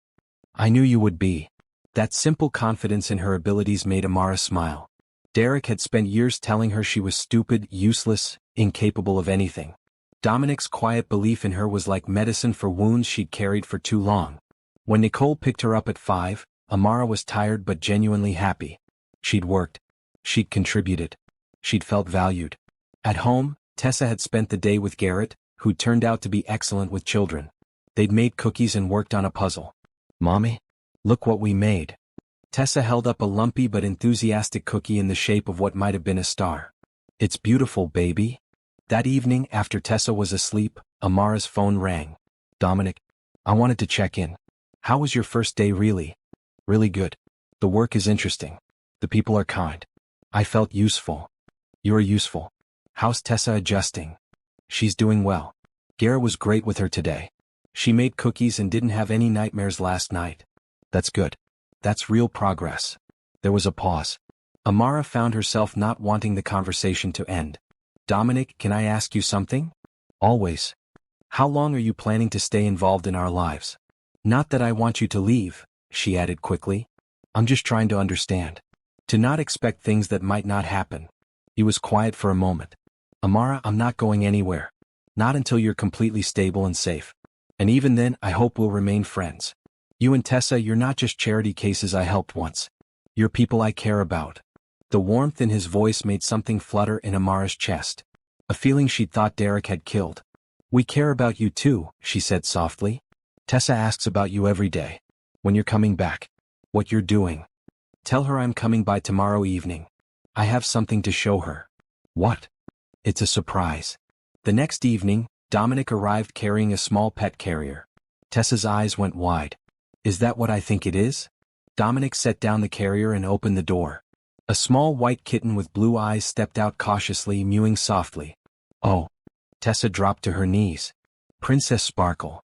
I knew you would be. That simple confidence in her abilities made Amara smile. Derek had spent years telling her she was stupid, useless, incapable of anything. Dominic's quiet belief in her was like medicine for wounds she'd carried for too long. When Nicole picked her up at 5, Amara was tired but genuinely happy. She'd worked. She'd contributed. She'd felt valued. At home, Tessa had spent the day with Garrett, who turned out to be excellent with children. They'd made cookies and worked on a puzzle. Mommy? Look what we made. Tessa held up a lumpy but enthusiastic cookie in the shape of what might have been a star. It's beautiful, baby. That evening, after Tessa was asleep, Amara's phone rang. Dominic, I wanted to check in. How was your first day really? Really good. The work is interesting. The people are kind. I felt useful. You're useful. How's Tessa adjusting? She's doing well. Garrett was great with her today. She made cookies and didn't have any nightmares last night. That's good. That's real progress. There was a pause. Amara found herself not wanting the conversation to end. Dominic, can I ask you something? Always. How long are you planning to stay involved in our lives? Not that I want you to leave, she added quickly. I'm just trying to understand. To not expect things that might not happen. He was quiet for a moment. Amara, I'm not going anywhere. Not until you're completely stable and safe. And even then, I hope we'll remain friends. You and Tessa, you're not just charity cases I helped once. You're people I care about. The warmth in his voice made something flutter in Amara's chest. A feeling she'd thought Derek had killed. We care about you too, she said softly. Tessa asks about you every day. When you're coming back. What you're doing. Tell her I'm coming by tomorrow evening. I have something to show her. What? It's a surprise. The next evening, Dominic arrived carrying a small pet carrier. Tessa's eyes went wide. Is that what I think it is? Dominic set down the carrier and opened the door. A small white kitten with blue eyes stepped out cautiously, mewing softly. Oh. Tessa dropped to her knees. Princess Sparkle.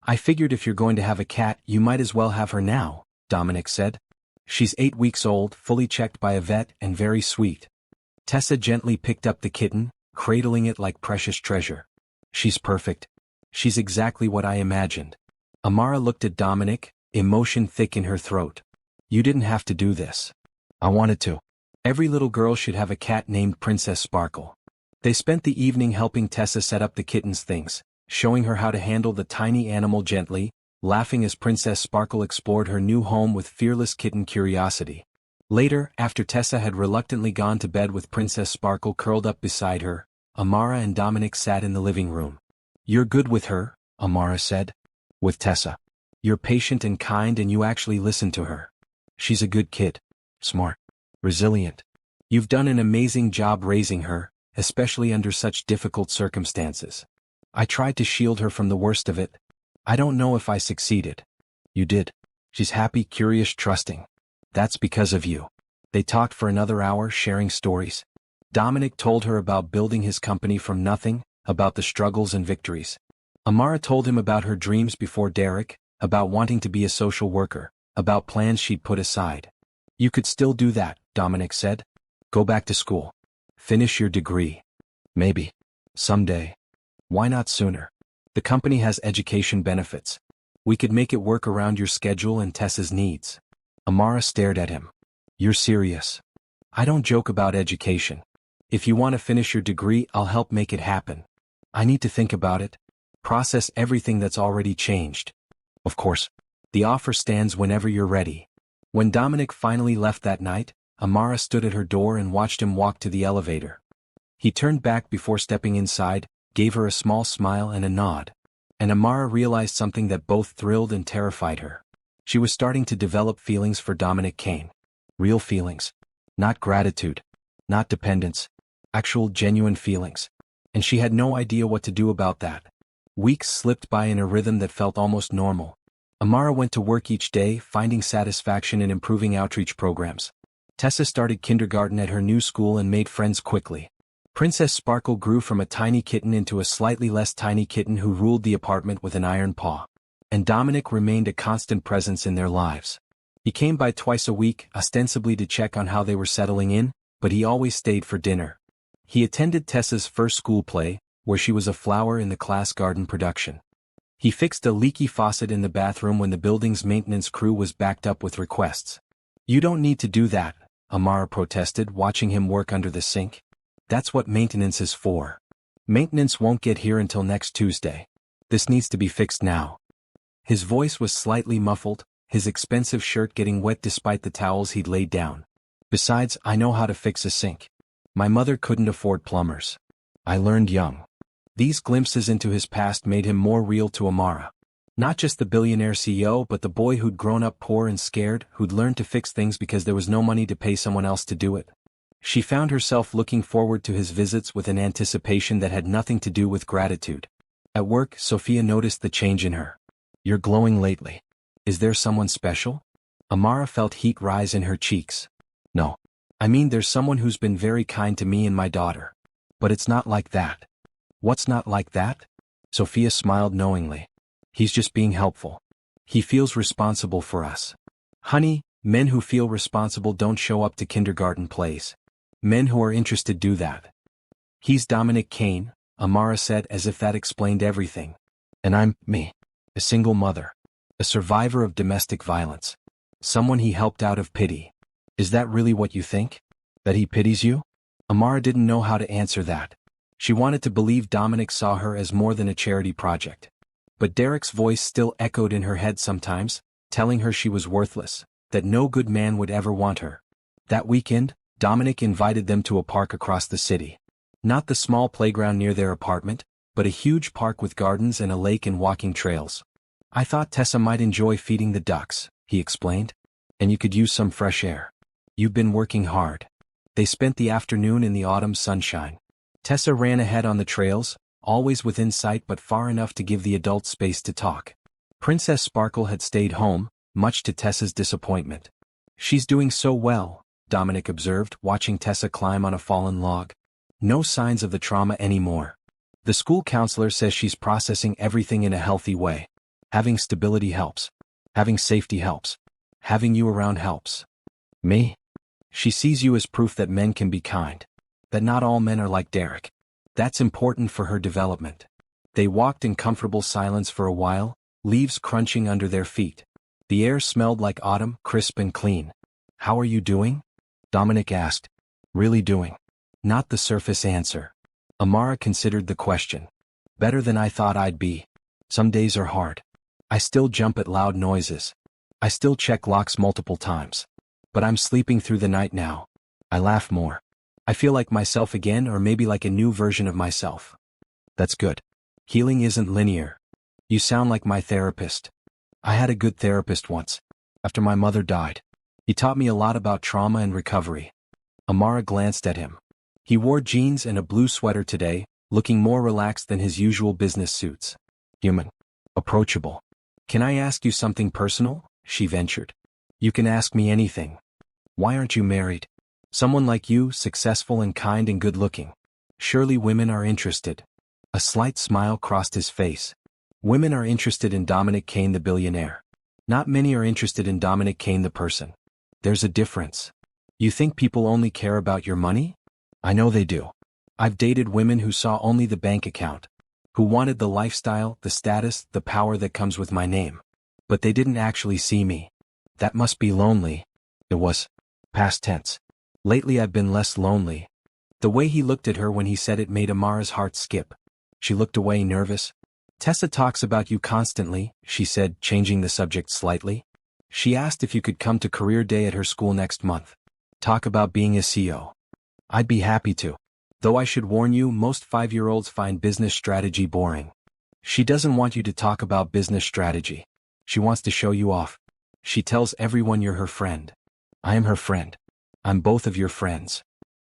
I figured if you're going to have a cat, you might as well have her now, Dominic said. She's 8 weeks old, fully checked by a vet, and very sweet. Tessa gently picked up the kitten, cradling it like precious treasure. She's perfect. She's exactly what I imagined. Amara looked at Dominic, emotion thick in her throat. You didn't have to do this. I wanted to. Every little girl should have a cat named Princess Sparkle. They spent the evening helping Tessa set up the kitten's things, showing her how to handle the tiny animal gently, laughing as Princess Sparkle explored her new home with fearless kitten curiosity. Later, after Tessa had reluctantly gone to bed with Princess Sparkle curled up beside her, Amara and Dominic sat in the living room. You're good with her, Amara said. With Tessa. You're patient and kind and you actually listen to her. She's a good kid. Smart. Resilient. You've done an amazing job raising her, especially under such difficult circumstances. I tried to shield her from the worst of it. I don't know if I succeeded. You did. She's happy, curious, trusting. That's because of you. They talked for another hour, sharing stories. Dominic told her about building his company from nothing, about the struggles and victories. Amara told him about her dreams before Derek, about wanting to be a social worker, about plans she'd put aside. You could still do that, Dominic said. Go back to school. Finish your degree. Maybe. Someday. Why not sooner? The company has education benefits. We could make it work around your schedule and Tessa's needs. Amara stared at him. You're serious. I don't joke about education. If you want to finish your degree, I'll help make it happen. I need to think about it. Process everything that's already changed. Of course. The offer stands whenever you're ready. When Dominic finally left that night, Amara stood at her door and watched him walk to the elevator. He turned back before stepping inside, gave her a small smile and a nod. And Amara realized something that both thrilled and terrified her. She was starting to develop feelings for Dominic Kane. Real feelings. Not gratitude. Not dependence. Actual genuine feelings. And she had no idea what to do about that. Weeks slipped by in a rhythm that felt almost normal. Amara went to work each day, finding satisfaction in improving outreach programs. Tessa started kindergarten at her new school and made friends quickly. Princess Sparkle grew from a tiny kitten into a slightly less tiny kitten who ruled the apartment with an iron paw. And Dominic remained a constant presence in their lives. He came by twice a week, ostensibly to check on how they were settling in, but he always stayed for dinner. He attended Tessa's first school play, where she was a flower in the class garden production. He fixed a leaky faucet in the bathroom when the building's maintenance crew was backed up with requests. "You don't need to do that," Amara protested, watching him work under the sink. "That's what maintenance is for. Maintenance won't get here until next Tuesday. This needs to be fixed now." His voice was slightly muffled, his expensive shirt getting wet despite the towels he'd laid down. "Besides, I know how to fix a sink. My mother couldn't afford plumbers. I learned young." These glimpses into his past made him more real to Amara. Not just the billionaire CEO, but the boy who'd grown up poor and scared, who'd learned to fix things because there was no money to pay someone else to do it. She found herself looking forward to his visits with an anticipation that had nothing to do with gratitude. At work, Sophia noticed the change in her. "You're glowing lately. Is there someone special?" Amara felt heat rise in her cheeks. "No. I mean, there's someone who's been very kind to me and my daughter. But it's not like that." "What's not like that?" Sophia smiled knowingly. "He's just being helpful. He feels responsible for us." "Honey, men who feel responsible don't show up to kindergarten plays. Men who are interested do that." "He's Dominic Kane," Amara said, as if that explained everything. "And I'm me. A single mother. A survivor of domestic violence. Someone he helped out of pity." "Is that really what you think? That he pities you?" Amara didn't know how to answer that. She wanted to believe Dominic saw her as more than a charity project. But Derek's voice still echoed in her head sometimes, telling her she was worthless, that no good man would ever want her. That weekend, Dominic invited them to a park across the city. Not the small playground near their apartment, but a huge park with gardens and a lake and walking trails. "I thought Tessa might enjoy feeding the ducks," he explained. "And you could use some fresh air. You've been working hard." They spent the afternoon in the autumn sunshine. Tessa ran ahead on the trails, always within sight but far enough to give the adults space to talk. Princess Sparkle had stayed home, much to Tessa's disappointment. "She's doing so well," Dominic observed, watching Tessa climb on a fallen log. "No signs of the trauma anymore. The school counselor says she's processing everything in a healthy way. Having stability helps. Having safety helps. Having you around helps." "Me?" "She sees you as proof that men can be kind. That not all men are like Derek. That's important for her development." They walked in comfortable silence for a while, leaves crunching under their feet. The air smelled like autumn, crisp and clean. "How are you doing?" Dominic asked. "Really doing?" Not the surface answer. Amara considered the question. "Better than I thought I'd be. Some days are hard. I still jump at loud noises. I still check locks multiple times. But I'm sleeping through the night now. I laugh more. I feel like myself again, or maybe like a new version of myself." "That's good. Healing isn't linear. You sound like my therapist. I had a good therapist once. After my mother died. He taught me a lot about trauma and recovery." Amara glanced at him. He wore jeans and a blue sweater today, looking more relaxed than his usual business suits. "Human. Approachable." "Can I ask you something personal?" she ventured. "You can ask me anything. Why aren't you married? Someone like you, successful and kind and good-looking. Surely women are interested." A slight smile crossed his face. "Women are interested in Dominic Kane the billionaire. Not many are interested in Dominic Kane the person. There's a difference. You think people only care about your money? I know they do. I've dated women who saw only the bank account. Who wanted the lifestyle, the status, the power that comes with my name. But they didn't actually see me. That must be lonely." It was. Past tense. "Lately I've been less lonely." The way he looked at her when he said it made Amara's heart skip. She looked away, nervous. "Tessa talks about you constantly," she said, changing the subject slightly. "She asked if you could come to career day at her school next month. Talk about being a CEO. I'd be happy to. Though I should warn you, most 5-year-olds find business strategy boring. She doesn't want you to talk about business strategy. She wants to show you off. She tells everyone you're her friend." "I am her friend. I'm both of your friends."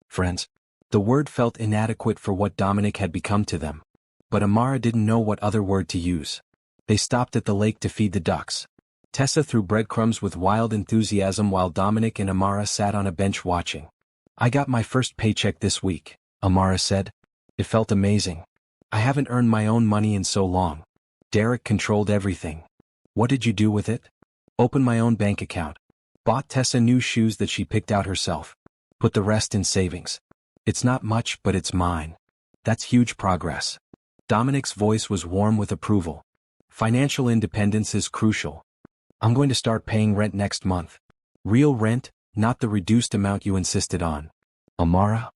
"Friends?" The word felt inadequate for what Dominic had become to them. But Amara didn't know what other word to use. They stopped at the lake to feed the ducks. Tessa threw breadcrumbs with wild enthusiasm while Dominic and Amara sat on a bench watching. "I got my first paycheck this week," Amara said. "It felt amazing. I haven't earned my own money in so long. Derek controlled everything." "What did you do with it?" "Opened my own bank account. Bought Tessa new shoes that she picked out herself. Put the rest in savings. It's not much, but it's mine. That's huge progress." Dominic's voice was warm with approval. Financial independence is crucial. I'm going to start paying rent next month. Real rent, not the reduced amount you insisted on. Amara?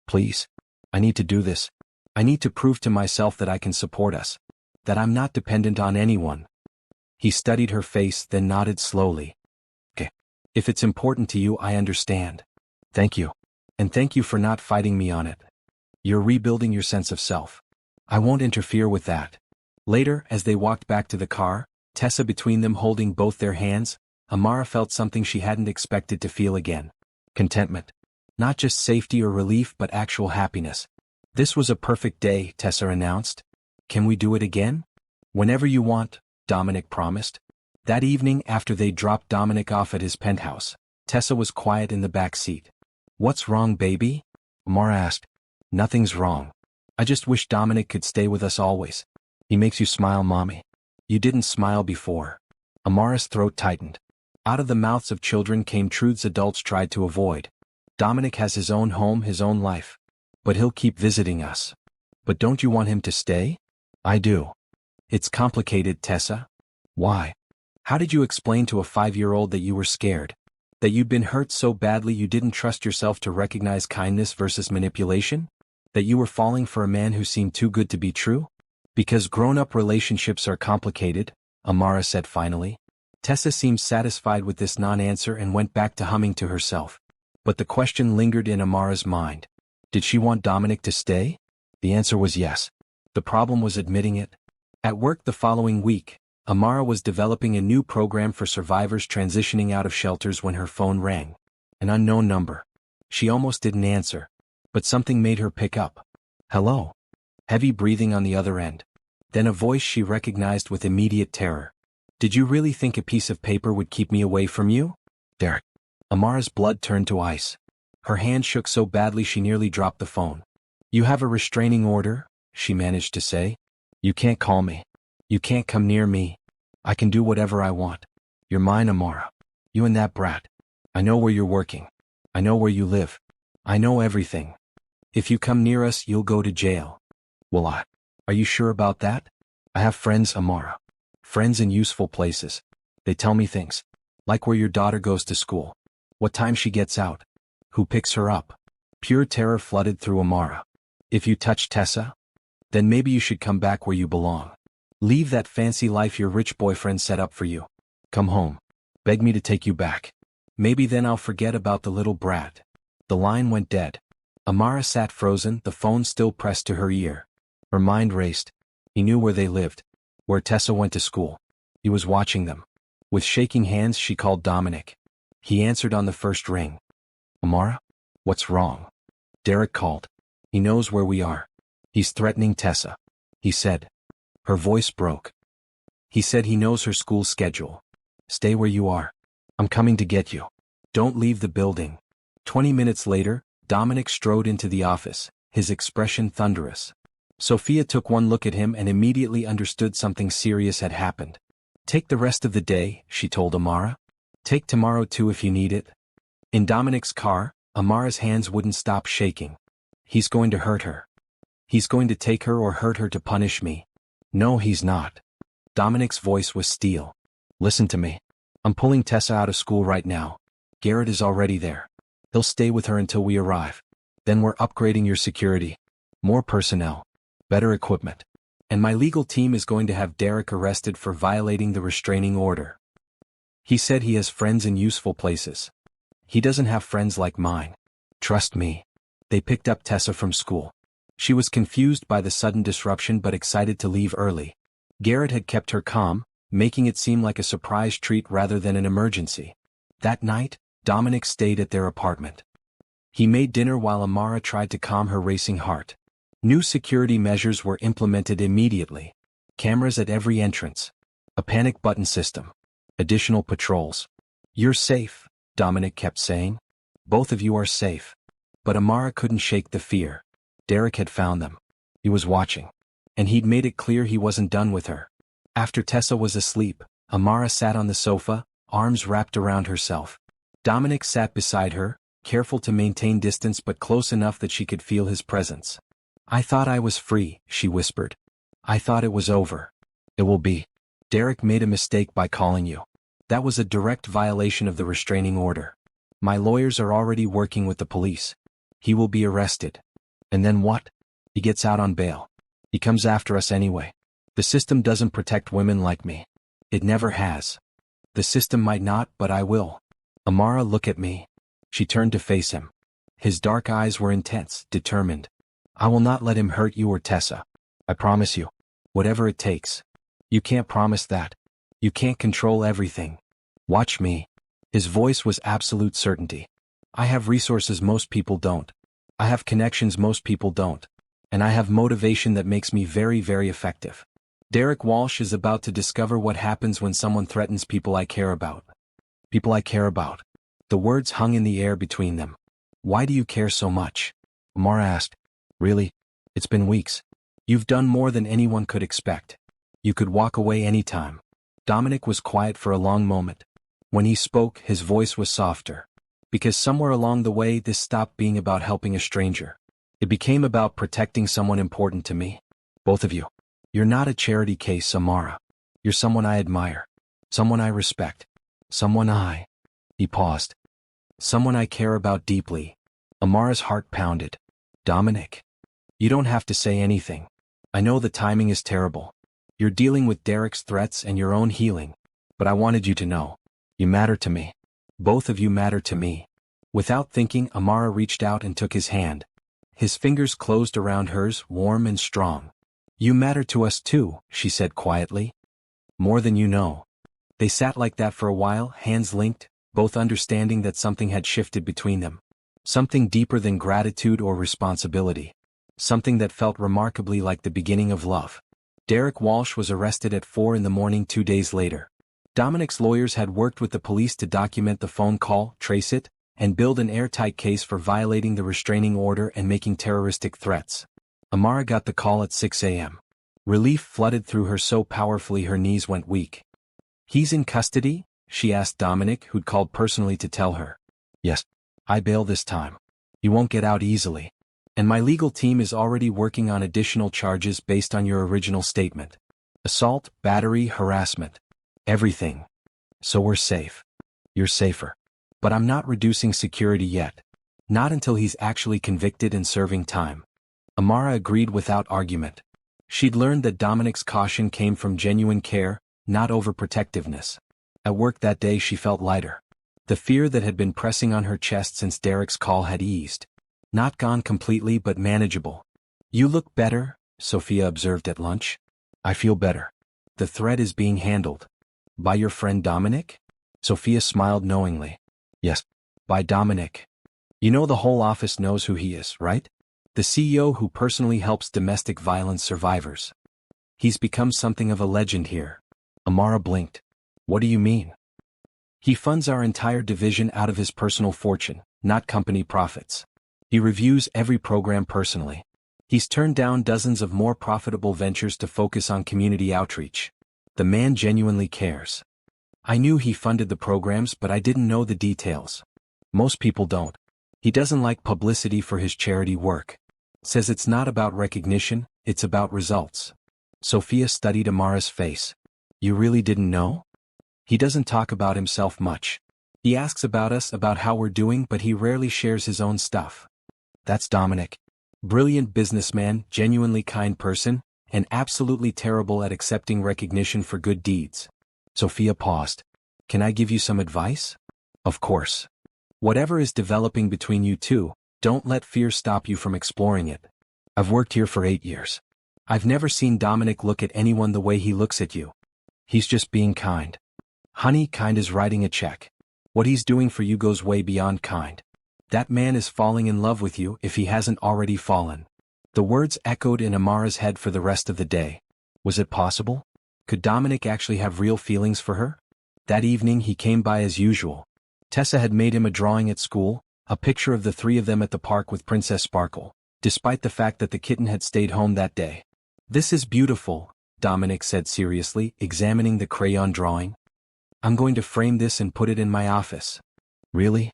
Please. I need to do this. I need to prove to myself that I can support us. That I'm not dependent on anyone. He studied her face, then nodded slowly. Okay. If it's important to you, I understand. Thank you. And thank you for not fighting me on it. You're rebuilding your sense of self. I won't interfere with that. Later, as they walked back to the car, Tessa between them holding both their hands, Amara felt something she hadn't expected to feel again. Contentment. Not just safety or relief but actual happiness. This was a perfect day, Tessa announced. Can we do it again? Whenever you want, Dominic promised. That evening after they dropped Dominic off at his penthouse, Tessa was quiet in the back seat. What's wrong, baby? Amara asked. Nothing's wrong. I just wish Dominic could stay with us always. He makes you smile, mommy. You didn't smile before. Amara's throat tightened. Out of the mouths of children came truths adults tried to avoid. Dominic has his own home, his own life. But he'll keep visiting us. But don't you want him to stay? I do. It's complicated, Tessa. Why? How did you explain to a 5-year-old that you were scared? That you'd been hurt so badly you didn't trust yourself to recognize kindness versus manipulation? That you were falling for a man who seemed too good to be true? Because grown-up relationships are complicated, Amara said finally. Tessa seemed satisfied with this non-answer and went back to humming to herself. But the question lingered in Amara's mind. Did she want Dominic to stay? The answer was yes. The problem was admitting it. At work the following week, Amara was developing a new program for survivors transitioning out of shelters when her phone rang. An unknown number. She almost didn't answer. But something made her pick up. Hello. Heavy breathing on the other end. Then a voice she recognized with immediate terror. Did you really think a piece of paper would keep me away from you? Derek. Amara's blood turned to ice. Her hand shook so badly she nearly dropped the phone. You have a restraining order, she managed to say. You can't call me. You can't come near me. I can do whatever I want. You're mine, Amara. You and that brat. I know where you're working. I know where you live. I know everything. If you come near us, you'll go to jail. Will I? Are you sure about that? I have friends, Amara. Friends in useful places. They tell me things. Like where your daughter goes to school. What time she gets out. Who picks her up. Pure terror flooded through Amara. If you touch Tessa, then maybe you should come back where you belong. Leave that fancy life your rich boyfriend set up for you. Come home. Beg me to take you back. Maybe then I'll forget about the little brat. The line went dead. Amara sat frozen, the phone still pressed to her ear. Her mind raced. He knew where they lived. Where Tessa went to school. He was watching them. With shaking hands she called Dominic. He answered on the first ring. Amara? What's wrong? Derek called. He knows where we are. He's threatening Tessa. He said. Her voice broke. He said he knows her school schedule. Stay where you are. I'm coming to get you. Don't leave the building. 20 minutes later, Dominic strode into the office, his expression thunderous. Sophia took one look at him and immediately understood something serious had happened. Take the rest of the day, she told Amara. Take tomorrow too if you need it. In Dominic's car, Amara's hands wouldn't stop shaking. He's going to hurt her. He's going to take her or hurt her to punish me. No, he's not. Dominic's voice was steel. Listen to me. I'm pulling Tessa out of school right now. Garrett is already there. He'll stay with her until we arrive. Then we're upgrading your security. More personnel. Better equipment. And my legal team is going to have Derek arrested for violating the restraining order. He said he has friends in useful places. He doesn't have friends like mine. Trust me. They picked up Tessa from school. She was confused by the sudden disruption but excited to leave early. Garrett had kept her calm, making it seem like a surprise treat rather than an emergency. That night, Dominic stayed at their apartment. He made dinner while Amara tried to calm her racing heart. New security measures were implemented immediately. Cameras at every entrance. A panic button system. Additional patrols. You're safe, Dominic kept saying. Both of you are safe. But Amara couldn't shake the fear. Derek had found them. He was watching. And he'd made it clear he wasn't done with her. After Tessa was asleep, Amara sat on the sofa, arms wrapped around herself. Dominic sat beside her, careful to maintain distance but close enough that she could feel his presence. I thought I was free, she whispered. I thought it was over. It will be. Derek made a mistake by calling you. That was a direct violation of the restraining order. My lawyers are already working with the police. He will be arrested. And then what? He gets out on bail. He comes after us anyway. The system doesn't protect women like me. It never has. The system might not, but I will. Amara, look at me. She turned to face him. His dark eyes were intense, determined. I will not let him hurt you or Tessa. I promise you. Whatever it takes. You can't promise that. You can't control everything. Watch me. His voice was absolute certainty. I have resources most people don't. I have connections most people don't. And I have motivation that makes me very, very effective. Derek Walsh is about to discover what happens when someone threatens people I care about. People I care about. The words hung in the air between them. Why do you care so much? Amara asked. Really? It's been weeks. You've done more than anyone could expect. You could walk away anytime. Dominic was quiet for a long moment. When he spoke, his voice was softer. Because somewhere along the way this stopped being about helping a stranger. It became about protecting someone important to me. Both of you. You're not a charity case, Amara. You're someone I admire. Someone I respect. He paused. Someone I care about deeply. Amara's heart pounded. Dominic. You don't have to say anything. I know the timing is terrible. You're dealing with Derek's threats and your own healing. But I wanted you to know. You matter to me. Both of you matter to me. Without thinking, Amara reached out and took his hand. His fingers closed around hers, warm and strong. You matter to us too, she said quietly. More than you know. They sat like that for a while, hands linked, both understanding that something had shifted between them. Something deeper than gratitude or responsibility. Something that felt remarkably like the beginning of love. Derek Walsh was arrested at 4 a.m. 2 days later. Dominic's lawyers had worked with the police to document the phone call, trace it, and build an airtight case for violating the restraining order and making terroristic threats. Amara got the call at 6 a.m. Relief flooded through her so powerfully her knees went weak. He's in custody? She asked Dominic, who'd called personally to tell her. Yes. I bail this time. He won't get out easily. And my legal team is already working on additional charges based on your original statement. Assault, battery, harassment. Everything. So we're safe. You're safer. But I'm not reducing security yet. Not until he's actually convicted and serving time. Amara agreed without argument. She'd learned that Dominic's caution came from genuine care, not overprotectiveness. At work that day she felt lighter. The fear that had been pressing on her chest since Derek's call had eased. Not gone completely but manageable. You look better, Sophia observed at lunch. I feel better. The threat is being handled. By your friend Dominic? Sophia smiled knowingly. Yes, by Dominic. You know the whole office knows who he is, right? The CEO who personally helps domestic violence survivors. He's become something of a legend here. Amara blinked. What do you mean? He funds our entire division out of his personal fortune, not company profits. He reviews every program personally. He's turned down dozens of more profitable ventures to focus on community outreach. The man genuinely cares. I knew he funded the programs, but I didn't know the details. Most people don't. He doesn't like publicity for his charity work. Says it's not about recognition, it's about results. Sophia studied Amara's face. You really didn't know? He doesn't talk about himself much. He asks about us, about how we're doing, but he rarely shares his own stuff. That's Dominic. Brilliant businessman, genuinely kind person, and absolutely terrible at accepting recognition for good deeds. Sophia paused. Can I give you some advice? Of course. Whatever is developing between you two, don't let fear stop you from exploring it. I've worked here for 8 years. I've never seen Dominic look at anyone the way he looks at you. He's just being kind. Honey, kind is writing a check. What he's doing for you goes way beyond kind. That man is falling in love with you if he hasn't already fallen. The words echoed in Amara's head for the rest of the day. Was it possible? Could Dominic actually have real feelings for her? That evening he came by as usual. Tessa had made him a drawing at school, a picture of the three of them at the park with Princess Sparkle, despite the fact that the kitten had stayed home that day. This is beautiful, Dominic said seriously, examining the crayon drawing. I'm going to frame this and put it in my office. Really?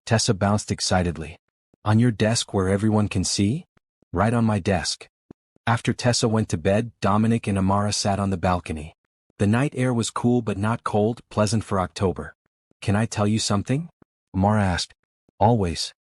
Tessa bounced excitedly. On your desk where everyone can see? Right on my desk. After Tessa went to bed, Dominic and Amara sat on the balcony. The night air was cool but not cold, pleasant for October. "Can I tell you something?" Amara asked. "Always.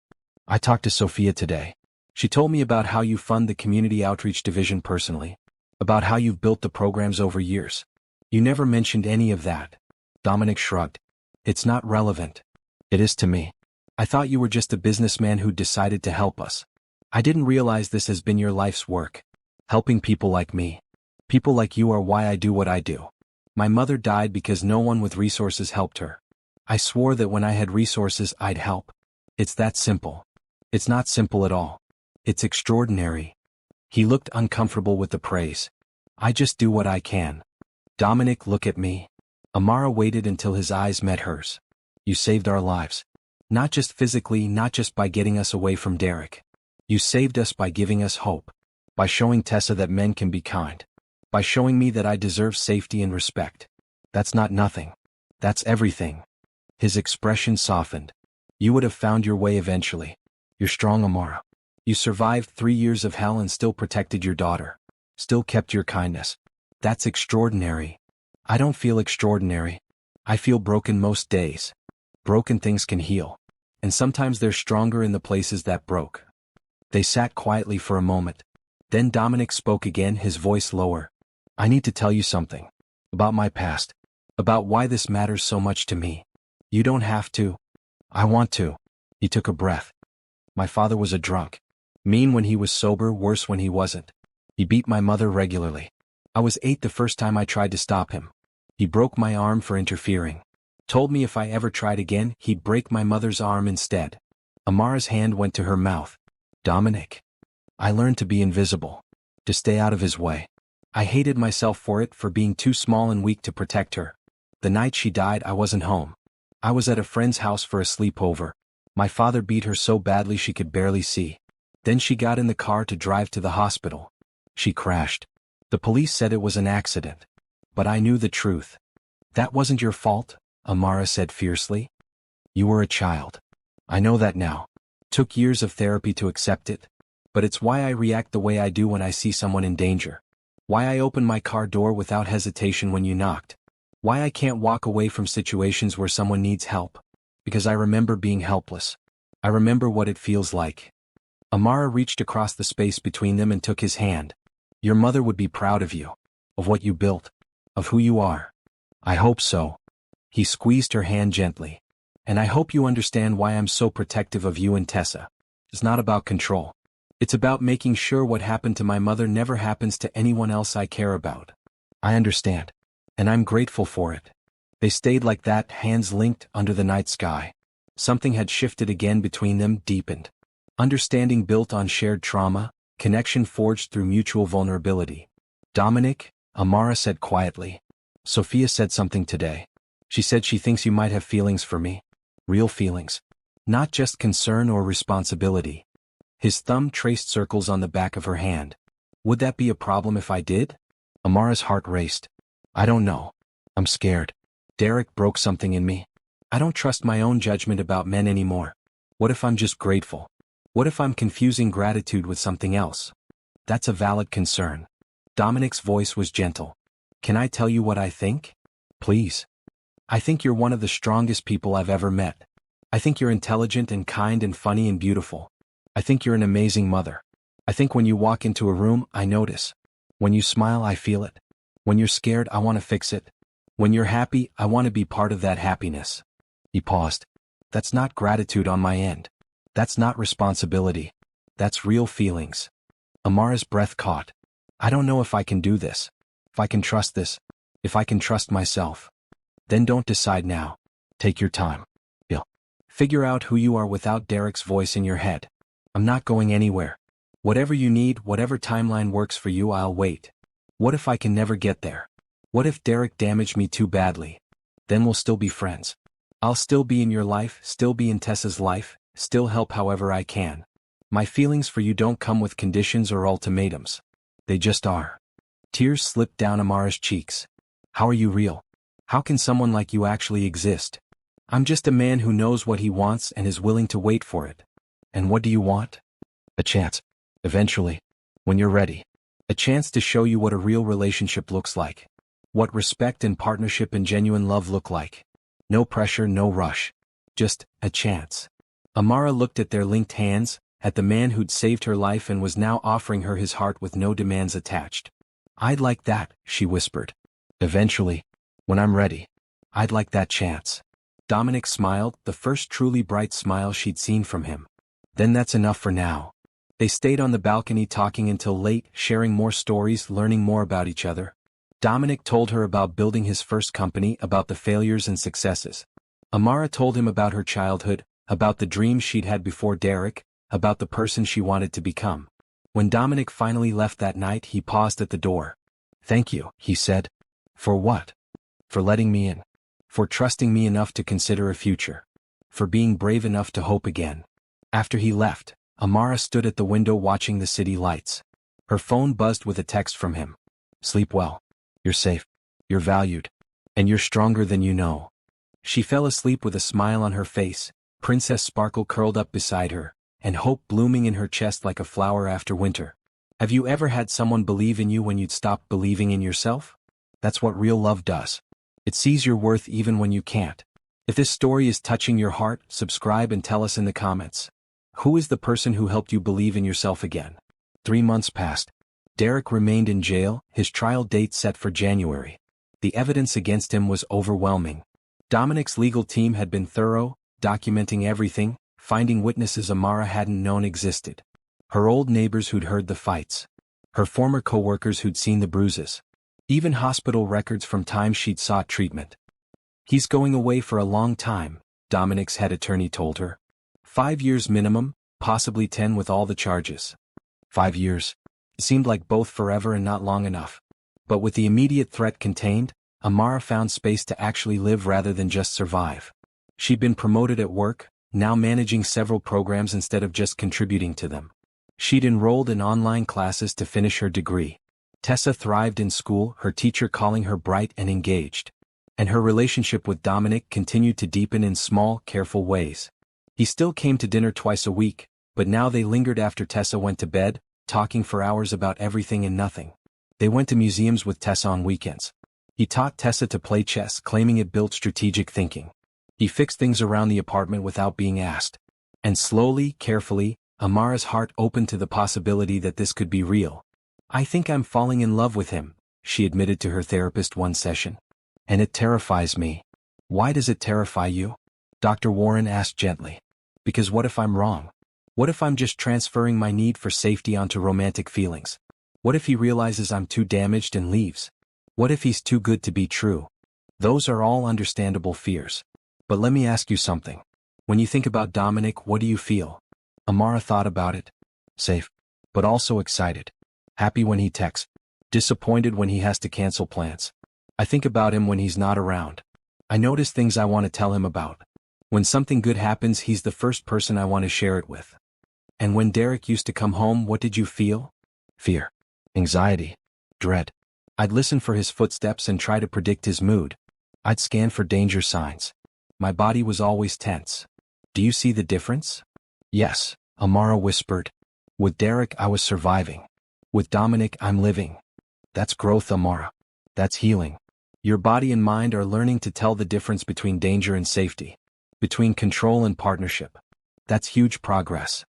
I talked to Sophia today. She told me about how you fund the community outreach division personally, about how you've built the programs over years. You never mentioned any of that." Dominic shrugged. "It's not relevant." "It is to me. I thought you were just a businessman who decided to help us. I didn't realize this has been your life's work. Helping people like me. People like you are why I do what I do. My mother died because no one with resources helped her. I swore that when I had resources I'd help. It's that simple." "It's not simple at all. It's extraordinary." He looked uncomfortable with the praise. "I just do what I can." "Dominic, look at me." Amara waited until his eyes met hers. "You saved our lives. Not just physically, not just by getting us away from Derek. You saved us by giving us hope. By showing Tessa that men can be kind. By showing me that I deserve safety and respect. That's not nothing. That's everything." His expression softened. "You would have found your way eventually. You're strong, Amara. You survived 3 years of hell and still protected your daughter. Still kept your kindness. That's extraordinary." "I don't feel extraordinary. I feel broken most days. Broken things can heal. And sometimes they're stronger in the places that broke." They sat quietly for a moment. Then Dominic spoke again, his voice lower. "I need to tell you something. About my past. About why this matters so much to me. You don't have to. I want to." He took a breath. "My father was a drunk. Mean when he was sober, worse when he wasn't. He beat my mother regularly. I was 8 the first time I tried to stop him. He broke my arm for interfering. Told me if I ever tried again, he'd break my mother's arm instead." Amara's hand went to her mouth. "Dominic. I learned to be invisible. To stay out of his way. I hated myself for it, for being too small and weak to protect her. The night she died I wasn't home. I was at a friend's house for a sleepover. My father beat her so badly she could barely see. Then she got in the car to drive to the hospital. She crashed. The police said it was an accident. But I knew the truth." "That wasn't your fault," Amara said fiercely. "You were a child. I know that now. Took years of therapy to accept it. But it's why I react the way I do when I see someone in danger. Why I opened my car door without hesitation when you knocked. Why I can't walk away from situations where someone needs help. Because I remember being helpless. I remember what it feels like." Amara reached across the space between them and took his hand. "Your mother would be proud of you. Of what you built. Of who you are." "I hope so." He squeezed her hand gently. "And I hope you understand why I'm so protective of you and Tessa. It's not about control. It's about making sure what happened to my mother never happens to anyone else I care about." "I understand. And I'm grateful for it." They stayed like that, hands linked under the night sky. Something had shifted again between them, deepened. Understanding built on shared trauma, connection forged through mutual vulnerability. "Dominic," Amara said quietly. "Sophia said something today. She said she thinks you might have feelings for me. Real feelings. Not just concern or responsibility." His thumb traced circles on the back of her hand. "Would that be a problem if I did?" Amara's heart raced. "I don't know. I'm scared. Derek broke something in me. I don't trust my own judgment about men anymore. What if I'm just grateful? What if I'm confusing gratitude with something else?" "That's a valid concern." Dominic's voice was gentle. "Can I tell you what I think?" "Please." "I think you're one of the strongest people I've ever met. I think you're intelligent and kind and funny and beautiful. I think you're an amazing mother. I think when you walk into a room, I notice. When you smile, I feel it. When you're scared, I want to fix it. When you're happy, I want to be part of that happiness." He paused. "That's not gratitude on my end. That's not responsibility. That's real feelings." Amara's breath caught. "I don't know if I can do this. If I can trust this. If I can trust myself." "Then don't decide now. Take your time. You'll figure out who you are without Derek's voice in your head. I'm not going anywhere. Whatever you need, whatever timeline works for you, I'll wait. What if I can never get there? What if Derek damaged me too badly? Then we'll still be friends. I'll still be in your life, still be in Tessa's life, still help however I can. My feelings for you don't come with conditions or ultimatums. They just are." Tears slipped down Amara's cheeks. "How are you real? How can someone like you actually exist?" "I'm just a man who knows what he wants and is willing to wait for it." "And what do you want?" "A chance. Eventually. When you're ready." A chance to show you what a real relationship looks like. What respect and partnership and genuine love look like. No pressure, no rush. Just a chance. Amara looked at their linked hands, at the man who'd saved her life and was now offering her his heart with no demands attached. I'd like that, she whispered. Eventually. When I'm ready. I'd like that chance. Dominic smiled, the first truly bright smile she'd seen from him. Then that's enough for now. They stayed on the balcony talking until late, sharing more stories, learning more about each other. Dominic told her about building his first company, about the failures and successes. Amara told him about her childhood, about the dreams she'd had before Derek, about the person she wanted to become. When Dominic finally left that night, he paused at the door. Thank you, he said. For what? For letting me in. For trusting me enough to consider a future. For being brave enough to hope again. After he left, Amara stood at the window watching the city lights. Her phone buzzed with a text from him. Sleep well. You're safe. You're valued. And you're stronger than you know. She fell asleep with a smile on her face, Princess Sparkle curled up beside her, and hope blooming in her chest like a flower after winter. Have you ever had someone believe in you when you'd stopped believing in yourself? That's what real love does. It sees your worth even when you can't. If this story is touching your heart, subscribe and tell us in the comments. Who is the person who helped you believe in yourself again? 3 months passed. Derek remained in jail, his trial date set for January. The evidence against him was overwhelming. Dominic's legal team had been thorough, documenting everything, finding witnesses Amara hadn't known existed. Her old neighbors who'd heard the fights. Her former co-workers who'd seen the bruises. Even hospital records from times she'd sought treatment. He's going away for a long time, Dominic's head attorney told her. 5 years minimum, possibly 10 with all the charges. 5 years. It seemed like both forever and not long enough. But with the immediate threat contained, Amara found space to actually live rather than just survive. She'd been promoted at work, now managing several programs instead of just contributing to them. She'd enrolled in online classes to finish her degree. Tessa thrived in school, her teacher calling her bright and engaged. And her relationship with Dominic continued to deepen in small, careful ways. He still came to dinner twice a week, but now they lingered after Tessa went to bed, talking for hours about everything and nothing. They went to museums with Tessa on weekends. He taught Tessa to play chess, claiming it built strategic thinking. He fixed things around the apartment without being asked. And slowly, carefully, Amara's heart opened to the possibility that this could be real. I think I'm falling in love with him, she admitted to her therapist one session. And it terrifies me. Why does it terrify you? Dr. Warren asked gently. Because what if I'm wrong? What if I'm just transferring my need for safety onto romantic feelings? What if he realizes I'm too damaged and leaves? What if he's too good to be true? Those are all understandable fears. But let me ask you something. When you think about Dominic, what do you feel? Amara thought about it. Safe. But also excited. Happy when he texts. Disappointed when he has to cancel plans. I think about him when he's not around. I notice things I want to tell him about. When something good happens, he's the first person I want to share it with. And when Derek used to come home, what did you feel? Fear. Anxiety. Dread. I'd listen for his footsteps and try to predict his mood. I'd scan for danger signs. My body was always tense. Do you see the difference? Yes, Amara whispered. With Derek, I was surviving. With Dominic, I'm living. That's growth, Amara. That's healing. Your body and mind are learning to tell the difference between danger and safety. Between control and partnership. That's huge progress.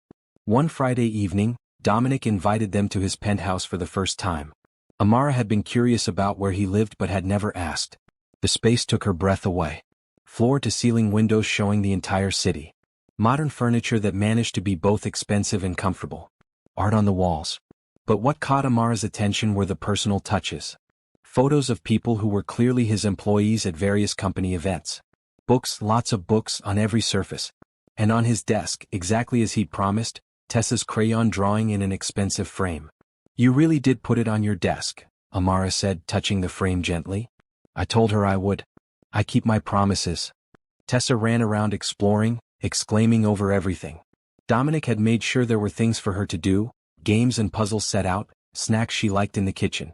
One Friday evening, Dominic invited them to his penthouse for the first time. Amara had been curious about where he lived but had never asked. The space took her breath away. Floor-to-ceiling windows showing the entire city. Modern furniture that managed to be both expensive and comfortable. Art on the walls. But what caught Amara's attention were the personal touches. Photos of people who were clearly his employees at various company events. Books, lots of books on every surface. And on his desk, exactly as he'd promised, Tessa's crayon drawing in an expensive frame. You really did put it on your desk, Amara said, touching the frame gently. I told her I would. I keep my promises. Tessa ran around exploring, exclaiming over everything. Dominic had made sure there were things for her to do, games and puzzles set out, snacks she liked in the kitchen.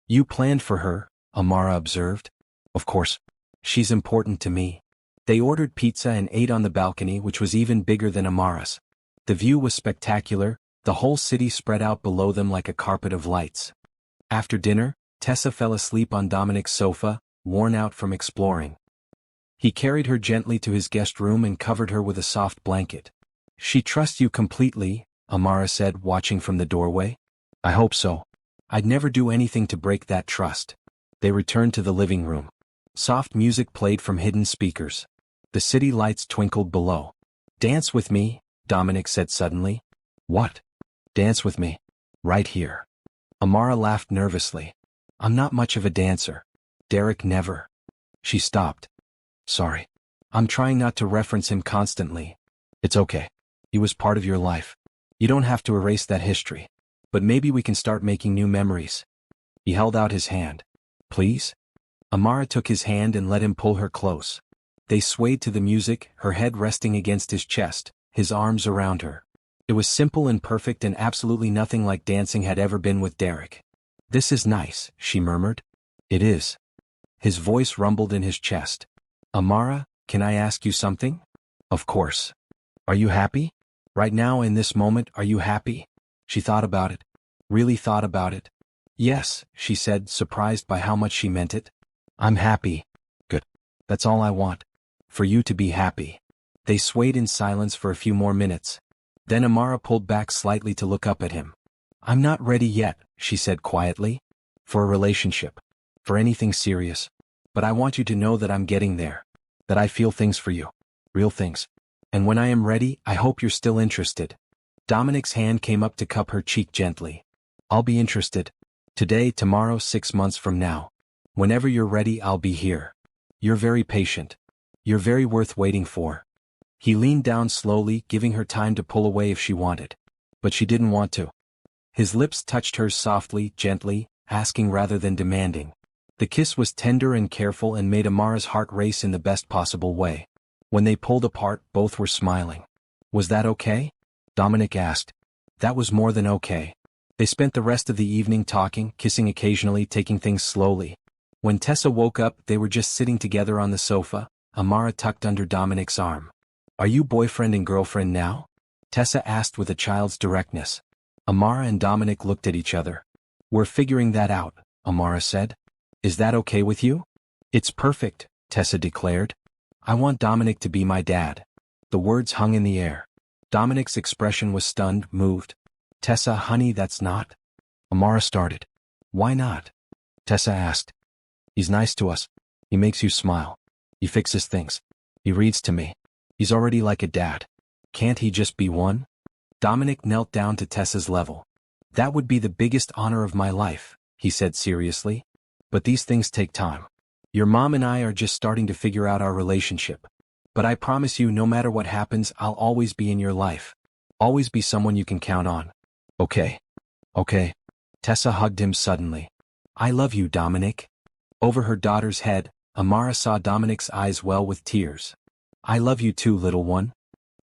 You planned for her, Amara observed. Of course. She's important to me. They ordered pizza and ate on the balcony, which was even bigger than Amara's. The view was spectacular, the whole city spread out below them like a carpet of lights. After dinner, Tessa fell asleep on Dominic's sofa, worn out from exploring. He carried her gently to his guest room and covered her with a soft blanket. "She trusts you completely," Amara said, watching from the doorway. "I hope so. I'd never do anything to break that trust." They returned to the living room. Soft music played from hidden speakers. The city lights twinkled below. "Dance with me," Dominic said suddenly. "What?" "Dance with me. Right here." Amara laughed nervously. "I'm not much of a dancer. Derek never." She stopped. "Sorry. I'm trying not to reference him constantly." "It's okay. He was part of your life. You don't have to erase that history. But maybe we can start making new memories." He held out his hand. "Please?" Amara took his hand and let him pull her close. They swayed to the music, her head resting against his chest, his arms around her. It was simple and perfect and absolutely nothing like dancing had ever been with Derek. "This is nice," she murmured. "It is." His voice rumbled in his chest. "Amara, can I ask you something?" "Of course." "Are you happy? Right now in this moment, are you happy?" She thought about it. Really thought about it. "Yes," she said, surprised by how much she meant it. "I'm happy." "Good. That's all I want. For you to be happy." They swayed in silence for a few more minutes. Then Amara pulled back slightly to look up at him. "I'm not ready yet," she said quietly. "For a relationship. For anything serious. But I want you to know that I'm getting there. That I feel things for you. Real things. And when I am ready, I hope you're still interested." Dominic's hand came up to cup her cheek gently. "I'll be interested. Today, tomorrow, 6 months from now. Whenever you're ready, I'll be here. You're very patient. You're very worth waiting for." He leaned down slowly, giving her time to pull away if she wanted. But she didn't want to. His lips touched hers softly, gently, asking rather than demanding. The kiss was tender and careful and made Amara's heart race in the best possible way. When they pulled apart, both were smiling. "Was that okay?" Dominic asked. "That was more than okay." They spent the rest of the evening talking, kissing occasionally, taking things slowly. When Tessa woke up, they were just sitting together on the sofa, Amara tucked under Dominic's arm. "Are you boyfriend and girlfriend now?" Tessa asked with a child's directness. Amara and Dominic looked at each other. "We're figuring that out," Amara said. "Is that okay with you?" "It's perfect," Tessa declared. "I want Dominic to be my dad." The words hung in the air. Dominic's expression was stunned, moved. "Tessa, honey, that's not..." Amara started. "Why not?" Tessa asked. "He's nice to us. He makes you smile. He fixes things. He reads to me. He's already like a dad. Can't he just be one?" Dominic knelt down to Tessa's level. "That would be the biggest honor of my life," he said seriously. "But these things take time. Your mom and I are just starting to figure out our relationship. But I promise you, no matter what happens, I'll always be in your life. Always be someone you can count on." "Okay. Okay." Tessa hugged him suddenly. "I love you, Dominic." Over her daughter's head, Amara saw Dominic's eyes well with tears. "I love you too, little one."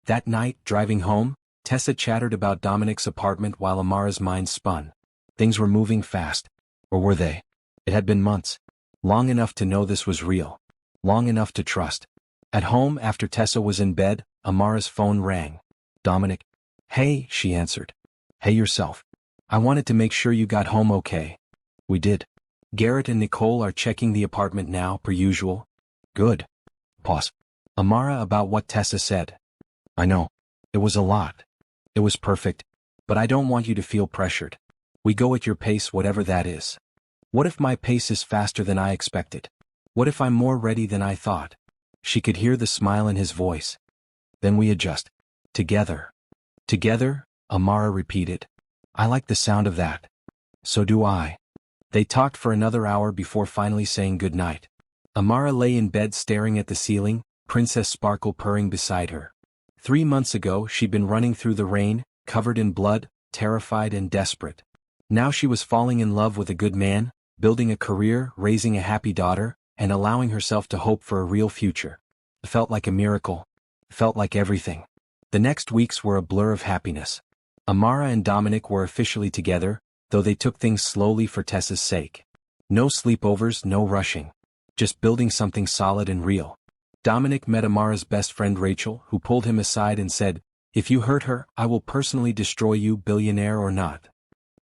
That night, driving home, Tessa chattered about Dominic's apartment while Amara's mind spun. Things were moving fast. Or were they? It had been months. Long enough to know this was real. Long enough to trust. At home, after Tessa was in bed, Amara's phone rang. "Dominic." "Hey," she answered. "Hey yourself. I wanted to make sure you got home okay." "We did. Garrett and Nicole are checking the apartment now, per usual." "Good." Pause. Amara, about what Tessa said. "I know. It was a lot. It was perfect. But I don't want you to feel pressured. We go at your pace, whatever that is. What if my pace is faster than I expected? What if I'm more ready than I thought?" She could hear the smile in his voice. "Then we adjust. Together." "Together," Amara repeated. "I like the sound of that." "So do I." They talked for another hour before finally saying goodnight. Amara lay in bed staring at the ceiling, Princess Sparkle purring beside her. 3 months ago, she'd been running through the rain, covered in blood, terrified and desperate. Now she was falling in love with a good man, building a career, raising a happy daughter, and allowing herself to hope for a real future. It felt like a miracle. It felt like everything. The next weeks were a blur of happiness. Amara and Dominic were officially together, though they took things slowly for Tessa's sake. No sleepovers, no rushing. Just building something solid and real. Dominic met Amara's best friend Rachel, who pulled him aside and said, "If you hurt her, I will personally destroy you, billionaire or not."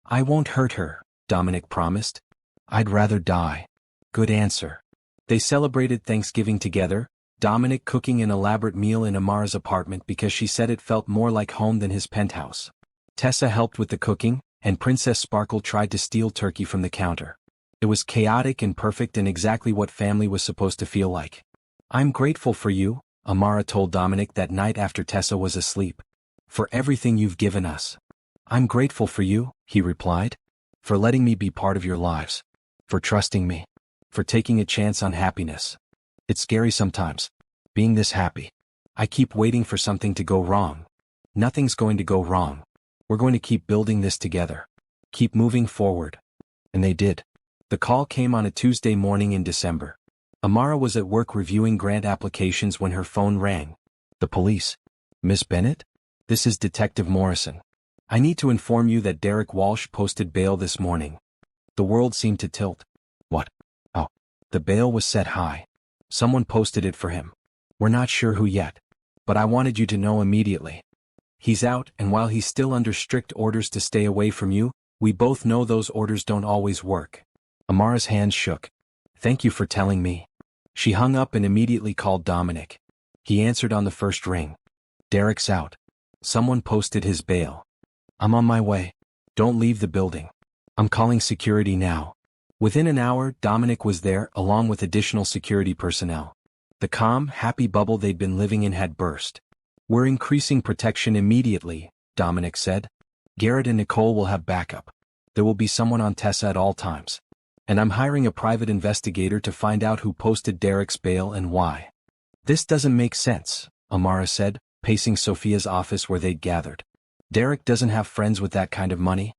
"I won't hurt her," Dominic promised. I'd rather die. Good answer. They celebrated Thanksgiving together, Dominic cooking an elaborate meal in Amara's apartment because she said it felt more like home than his penthouse. Tessa helped with the cooking, and Princess Sparkle tried to steal turkey from the counter. It was chaotic and perfect and exactly what family was supposed to feel like. I'm grateful for you, Amara told Dominic that night after Tessa was asleep. For everything you've given us. I'm grateful for you, he replied. For letting me be part of your lives. For trusting me. For taking a chance on happiness. It's scary sometimes. Being this happy. I keep waiting for something to go wrong. Nothing's going to go wrong. We're going to keep building this together. Keep moving forward. And they did. The call came on a Tuesday morning in December. Amara was at work reviewing grant applications when her phone rang. The police. Miss Bennett? This is Detective Morrison. I need to inform you that Derek Walsh posted bail this morning. The world seemed to tilt. What? Oh. The bail was set high. Someone posted it for him. We're not sure who yet. But I wanted you to know immediately. He's out, and while he's still under strict orders to stay away from you, we both know those orders don't always work. Amara's hands shook. Thank you for telling me. She hung up and immediately called Dominic. He answered on the first ring. Derek's out. Someone posted his bail. I'm on my way. Don't leave the building. I'm calling security now. Within an hour, Dominic was there, along with additional security personnel. The calm, happy bubble they'd been living in had burst. We're increasing protection immediately, Dominic said. Garrett and Nicole will have backup. There will be someone on Tessa at all times. And I'm hiring a private investigator to find out who posted Derek's bail and why. This doesn't make sense, Amara said, pacing Sophia's office where they'd gathered. Derek doesn't have friends with that kind of money.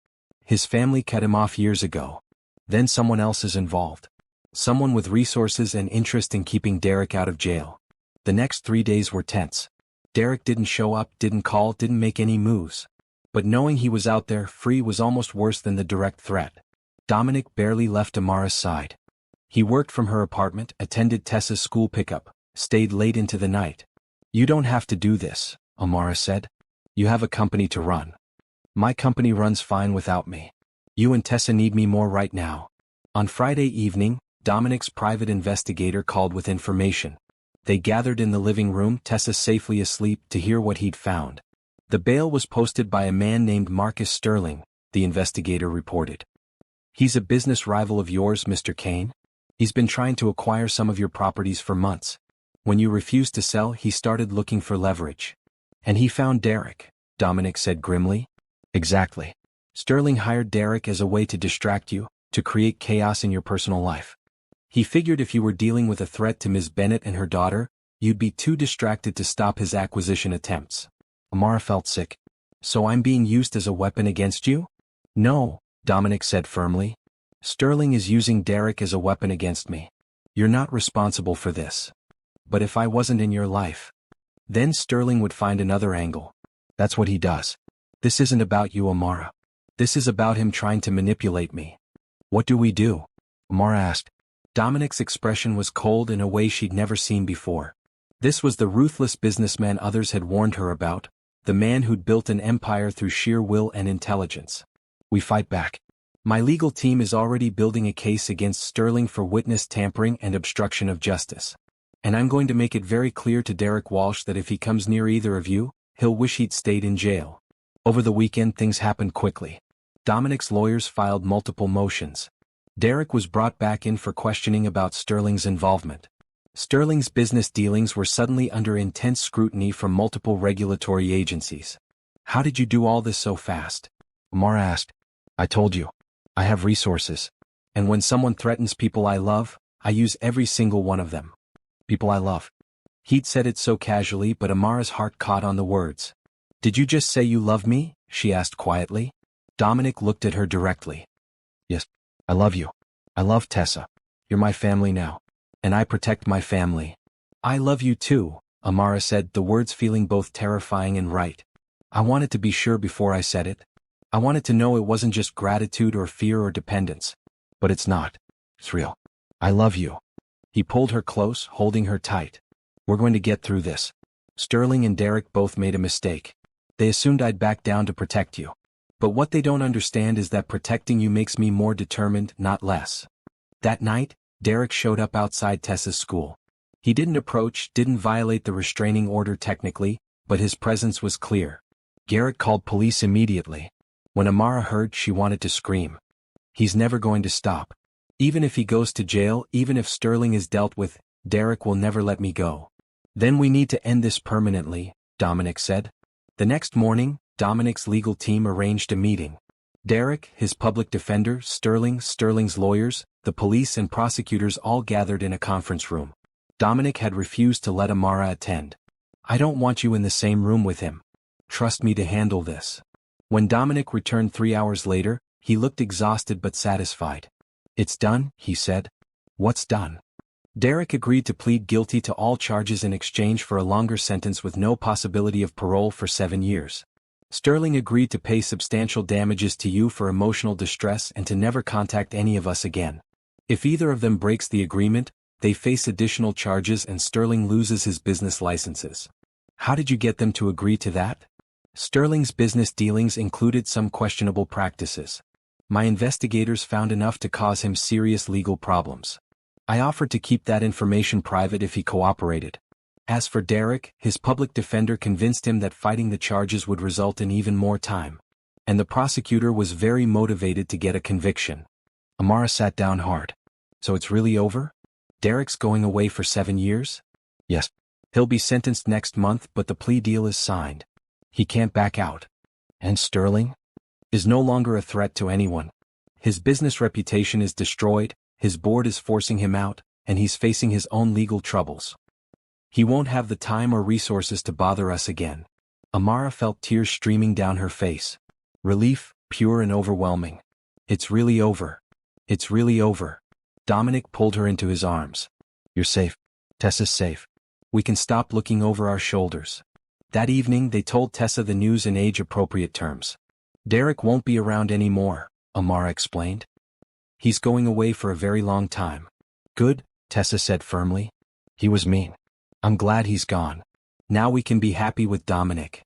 His family cut him off years ago. Then someone else is involved. Someone with resources and interest in keeping Derek out of jail. The next 3 days were tense. Derek didn't show up, didn't call, didn't make any moves. But knowing he was out there free was almost worse than the direct threat. Dominic barely left Amara's side. He worked from her apartment, attended Tessa's school pickup, stayed late into the night. You don't have to do this, Amara said. You have a company to run. My company runs fine without me. You and Tessa need me more right now. On Friday evening, Dominic's private investigator called with information. They gathered in the living room, Tessa safely asleep, to hear what he'd found. The bail was posted by a man named Marcus Sterling, the investigator reported. He's a business rival of yours, Mr. Kane. He's been trying to acquire some of your properties for months. When you refused to sell, he started looking for leverage. And he found Derek, Dominic said grimly. Exactly. Sterling hired Derek as a way to distract you, to create chaos in your personal life. He figured if you were dealing with a threat to Ms. Bennett and her daughter, you'd be too distracted to stop his acquisition attempts. Amara felt sick. So I'm being used as a weapon against you? No, Dominic said firmly. Sterling is using Derek as a weapon against me. You're not responsible for this. But if I wasn't in your life, then Sterling would find another angle. That's what he does. This isn't about you, Amara. This is about him trying to manipulate me. What do we do? Amara asked. Dominic's expression was cold in a way she'd never seen before. This was the ruthless businessman others had warned her about, the man who'd built an empire through sheer will and intelligence. We fight back. My legal team is already building a case against Sterling for witness tampering and obstruction of justice. And I'm going to make it very clear to Derek Walsh that if he comes near either of you, he'll wish he'd stayed in jail. Over the weekend things happened quickly. Dominic's lawyers filed multiple motions. Derek was brought back in for questioning about Sterling's involvement. Sterling's business dealings were suddenly under intense scrutiny from multiple regulatory agencies. How did you do all this so fast? Amara asked. I told you. I have resources. And when someone threatens people I love, I use every single one of them. People I love. He'd said it so casually, but Amara's heart caught on the words. Did you just say you love me? She asked quietly. Dominic looked at her directly. Yes, I love you. I love Tessa. You're my family now. And I protect my family. I love you too, Amara said, the words feeling both terrifying and right. I wanted to be sure before I said it. I wanted to know it wasn't just gratitude or fear or dependence. But it's not. It's real. I love you. He pulled her close, holding her tight. We're going to get through this. Sterling and Derek both made a mistake. They assumed I'd back down to protect you. But what they don't understand is that protecting you makes me more determined, not less. That night, Derek showed up outside Tessa's school. He didn't approach, didn't violate the restraining order technically, but his presence was clear. Garrett called police immediately. When Amara heard, she wanted to scream. He's never going to stop. Even if he goes to jail, even if Sterling is dealt with, Derek will never let me go. Then we need to end this permanently, Dominic said. The next morning, Dominic's legal team arranged a meeting. Derek, his public defender, Sterling's lawyers, the police and prosecutors all gathered in a conference room. Dominic had refused to let Amara attend. I don't want you in the same room with him. Trust me to handle this. When Dominic returned 3 hours later, he looked exhausted but satisfied. It's done, he said. What's done? Derek agreed to plead guilty to all charges in exchange for a longer sentence with no possibility of parole for 7 years. Sterling agreed to pay substantial damages to you for emotional distress and to never contact any of us again. If either of them breaks the agreement, they face additional charges and Sterling loses his business licenses. How did you get them to agree to that? Sterling's business dealings included some questionable practices. My investigators found enough to cause him serious legal problems. I offered to keep that information private if he cooperated. As for Derek, his public defender convinced him that fighting the charges would result in even more time. And the prosecutor was very motivated to get a conviction. Amara sat down hard. So it's really over? Derek's going away for 7 years? Yes. He'll be sentenced next month, but the plea deal is signed. He can't back out. And Sterling? Is no longer a threat to anyone. His business reputation is destroyed, his board is forcing him out, and he's facing his own legal troubles. He won't have the time or resources to bother us again. Amara felt tears streaming down her face. Relief, pure and overwhelming. It's really over. It's really over. Dominic pulled her into his arms. You're safe. Tessa's safe. We can stop looking over our shoulders. That evening they told Tessa the news in age-appropriate terms. Derek won't be around anymore, Amara explained. He's going away for a very long time. Good, Tessa said firmly. He was mean. I'm glad he's gone. Now we can be happy with Dominic.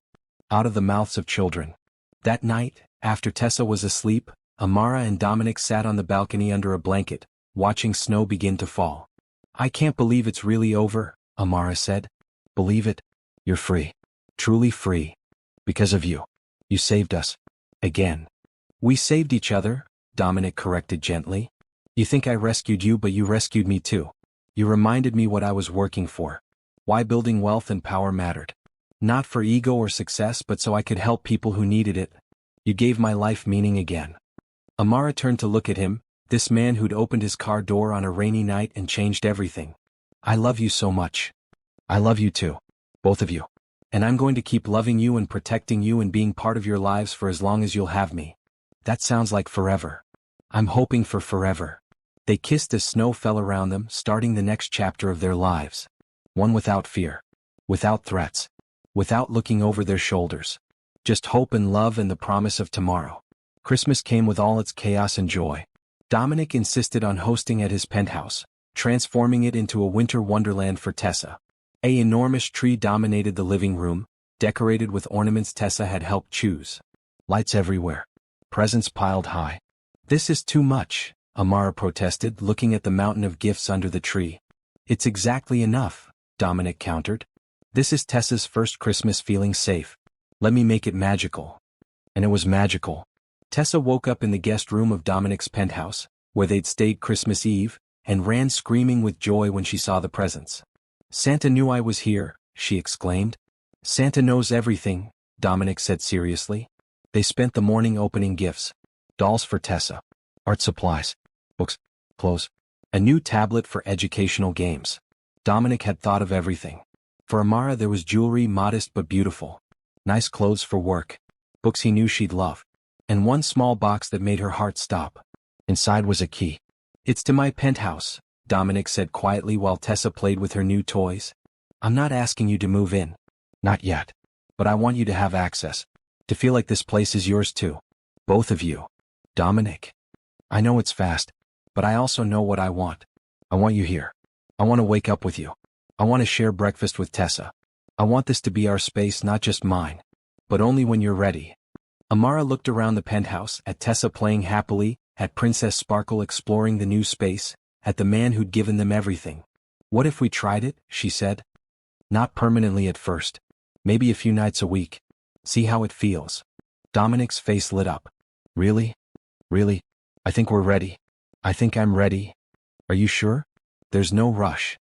Out of the mouths of children. That night, after Tessa was asleep, Amara and Dominic sat on the balcony under a blanket, watching snow begin to fall. I can't believe it's really over, Amara said. Believe it? You're free. Truly free. Because of you. You saved us. Again. We saved each other, Dominic corrected gently. You think I rescued you, but you rescued me too. You reminded me what I was working for. Why building wealth and power mattered. Not for ego or success, but so I could help people who needed it. You gave my life meaning again. Amara turned to look at him, this man who'd opened his car door on a rainy night and changed everything. I love you so much. I love you too. Both of you. And I'm going to keep loving you and protecting you and being part of your lives for as long as you'll have me. That sounds like forever. I'm hoping for forever. They kissed as snow fell around them, starting the next chapter of their lives. One without fear. Without threats. Without looking over their shoulders. Just hope and love and the promise of tomorrow. Christmas came with all its chaos and joy. Dominic insisted on hosting at his penthouse, transforming it into a winter wonderland for Tessa. An enormous tree dominated the living room, decorated with ornaments Tessa had helped choose. Lights everywhere. Presents piled high. This is too much, Amara protested, looking at the mountain of gifts under the tree. It's exactly enough, Dominic countered. This is Tessa's first Christmas feeling safe. Let me make it magical. And it was magical. Tessa woke up in the guest room of Dominic's penthouse, where they'd stayed Christmas Eve, and ran screaming with joy when she saw the presents. Santa knew I was here, she exclaimed. Santa knows everything, Dominic said seriously. They spent the morning opening gifts. Dolls for Tessa. Art supplies. Books. Clothes. A new tablet for educational games. Dominic had thought of everything. For Amara there was jewelry, modest but beautiful. Nice clothes for work. Books he knew she'd love. And one small box that made her heart stop. Inside was a key. It's to my penthouse, Dominic said quietly while Tessa played with her new toys. I'm not asking you to move in. Not yet. But I want you to have access. To feel like this place is yours too. Both of you. Dominic. I know it's fast, but I also know what I want. I want you here. I want to wake up with you. I want to share breakfast with Tessa. I want this to be our space, not just mine. But only when you're ready. Amara looked around the penthouse, at Tessa playing happily, at Princess Sparkle exploring the new space, at the man who'd given them everything. What if we tried it, she said. Not permanently at first. Maybe a few nights a week. See how it feels. Dominic's face lit up. Really? Really? I think we're ready. I think I'm ready. Are you sure? There's no rush.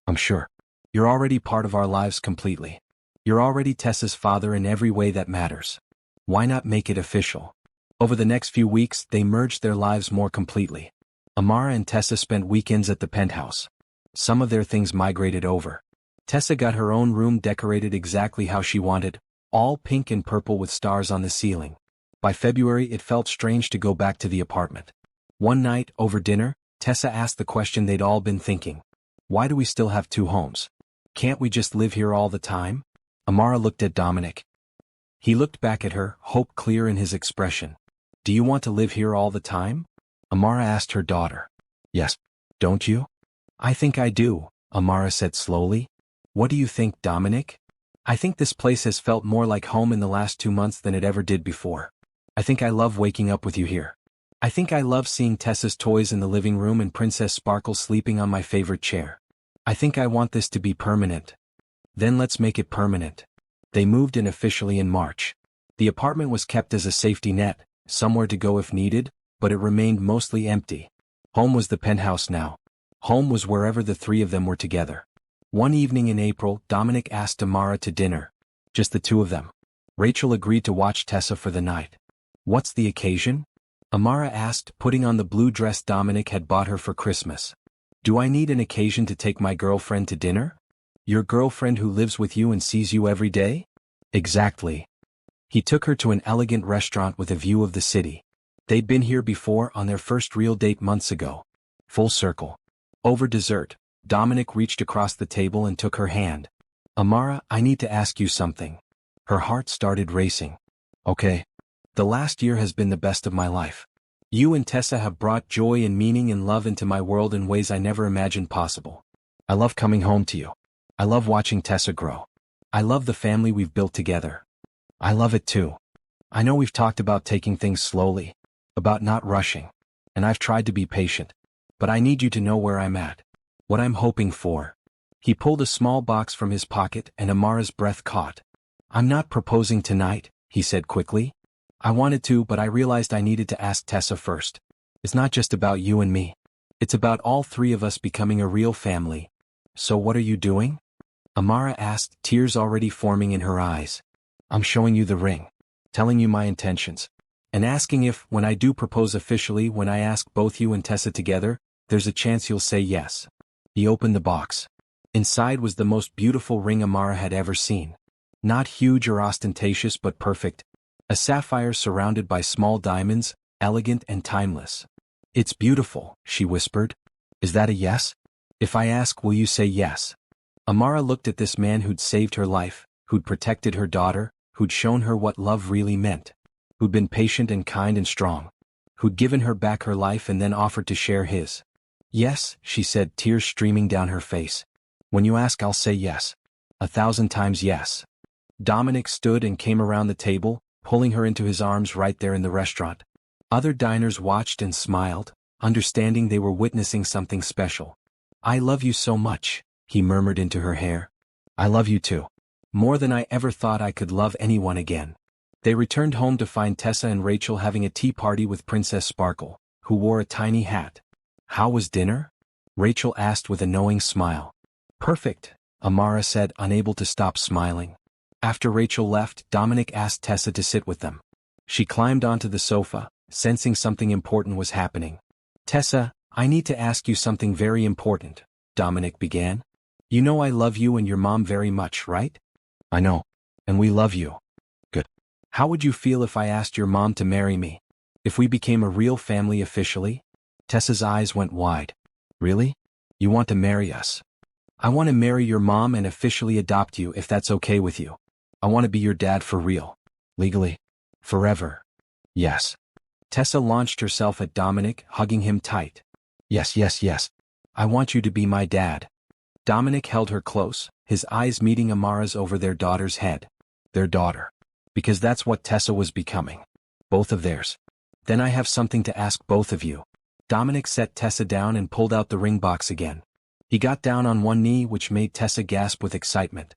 I'm sure. You're already part of our lives completely. You're already Tessa's father in every way that matters. Why not make it official? Over the next few weeks, they merged their lives more completely. Amara and Tessa spent weekends at the penthouse. Some of their things migrated over. Tessa got her own room decorated exactly how she wanted, all pink and purple with stars on the ceiling. By February, it felt strange to go back to the apartment. One night, over dinner, Tessa asked the question they'd all been thinking. Why do we still have two homes? Can't we just live here all the time? Amara looked at Dominic. He looked back at her, hope clear in his expression. Do you want to live here all the time? Amara asked her daughter. Yes. Don't you? I think I do, Amara said slowly. What do you think, Dominic? I think this place has felt more like home in the last 2 months than it ever did before. I think I love waking up with you here. I think I love seeing Tessa's toys in the living room and Princess Sparkle sleeping on my favorite chair. I think I want this to be permanent. Then let's make it permanent. They moved in officially in March. The apartment was kept as a safety net, somewhere to go if needed, but it remained mostly empty. Home was the penthouse now. Home was wherever the three of them were together. One evening in April, Dominic asked Amara to dinner. Just the two of them. Rachel agreed to watch Tessa for the night. What's the occasion? Amara asked, putting on the blue dress Dominic had bought her for Christmas. Do I need an occasion to take my girlfriend to dinner? Your girlfriend who lives with you and sees you every day? Exactly. He took her to an elegant restaurant with a view of the city. They'd been here before on their first real date months ago. Full circle. Over dessert, Dominic reached across the table and took her hand. Amara, I need to ask you something. Her heart started racing. Okay. The last year has been the best of my life. You and Tessa have brought joy and meaning and love into my world in ways I never imagined possible. I love coming home to you. I love watching Tessa grow. I love the family we've built together. I love it too. I know we've talked about taking things slowly, about not rushing, and I've tried to be patient, but I need you to know where I'm at, what I'm hoping for. He pulled a small box from his pocket and Amara's breath caught. I'm not proposing tonight, he said quickly. I wanted to, but I realized I needed to ask Tessa first. It's not just about you and me. It's about all three of us becoming a real family. So what are you doing? Amara asked, tears already forming in her eyes. I'm showing you the ring, telling you my intentions, and asking if, when I do propose officially, when I ask both you and Tessa together, there's a chance you'll say yes. He opened the box. Inside was the most beautiful ring Amara had ever seen. Not huge or ostentatious but perfect. A sapphire surrounded by small diamonds, elegant and timeless. It's beautiful, she whispered. Is that a yes? If I ask, will you say yes? Amara looked at this man who'd saved her life, who'd protected her daughter, who'd shown her what love really meant, who'd been patient and kind and strong, who'd given her back her life and then offered to share his. Yes, she said, tears streaming down her face. When you ask, I'll say yes. 1,000 times yes. Dominic stood and came around the table, pulling her into his arms right there in the restaurant. Other diners watched and smiled, understanding they were witnessing something special. I love you so much, he murmured into her hair. I love you too. More than I ever thought I could love anyone again. They returned home to find Tessa and Rachel having a tea party with Princess Sparkle, who wore a tiny hat. How was dinner? Rachel asked with a knowing smile. Perfect, Amara said, unable to stop smiling. After Rachel left, Dominic asked Tessa to sit with them. She climbed onto the sofa, sensing something important was happening. Tessa, I need to ask you something very important, Dominic began. You know I love you and your mom very much, right? I know. And we love you. Good. How would you feel if I asked your mom to marry me? If we became a real family officially? Tessa's eyes went wide. Really? You want to marry us? I want to marry your mom and officially adopt you if that's okay with you. I want to be your dad for real. Legally. Forever. Yes. Tessa launched herself at Dominic, hugging him tight. Yes, yes, yes. I want you to be my dad. Dominic held her close, his eyes meeting Amara's over their daughter's head. Their daughter. Because that's what Tessa was becoming. Both of theirs. Then I have something to ask both of you. Dominic set Tessa down and pulled out the ring box again. He got down on one knee, which made Tessa gasp with excitement.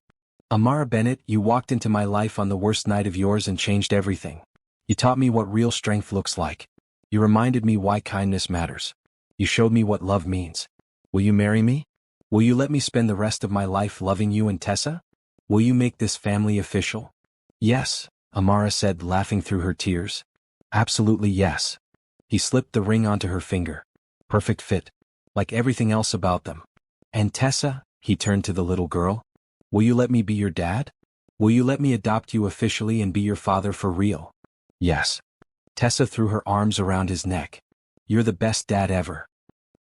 Amara Bennett, you walked into my life on the worst night of yours and changed everything. You taught me what real strength looks like. You reminded me why kindness matters. You showed me what love means. Will you marry me? Will you let me spend the rest of my life loving you and Tessa? Will you make this family official? Yes, Amara said, laughing through her tears. Absolutely yes. He slipped the ring onto her finger. Perfect fit. Like everything else about them. And Tessa, he turned to the little girl. Will you let me be your dad? Will you let me adopt you officially and be your father for real? Yes. Tessa threw her arms around his neck. You're the best dad ever.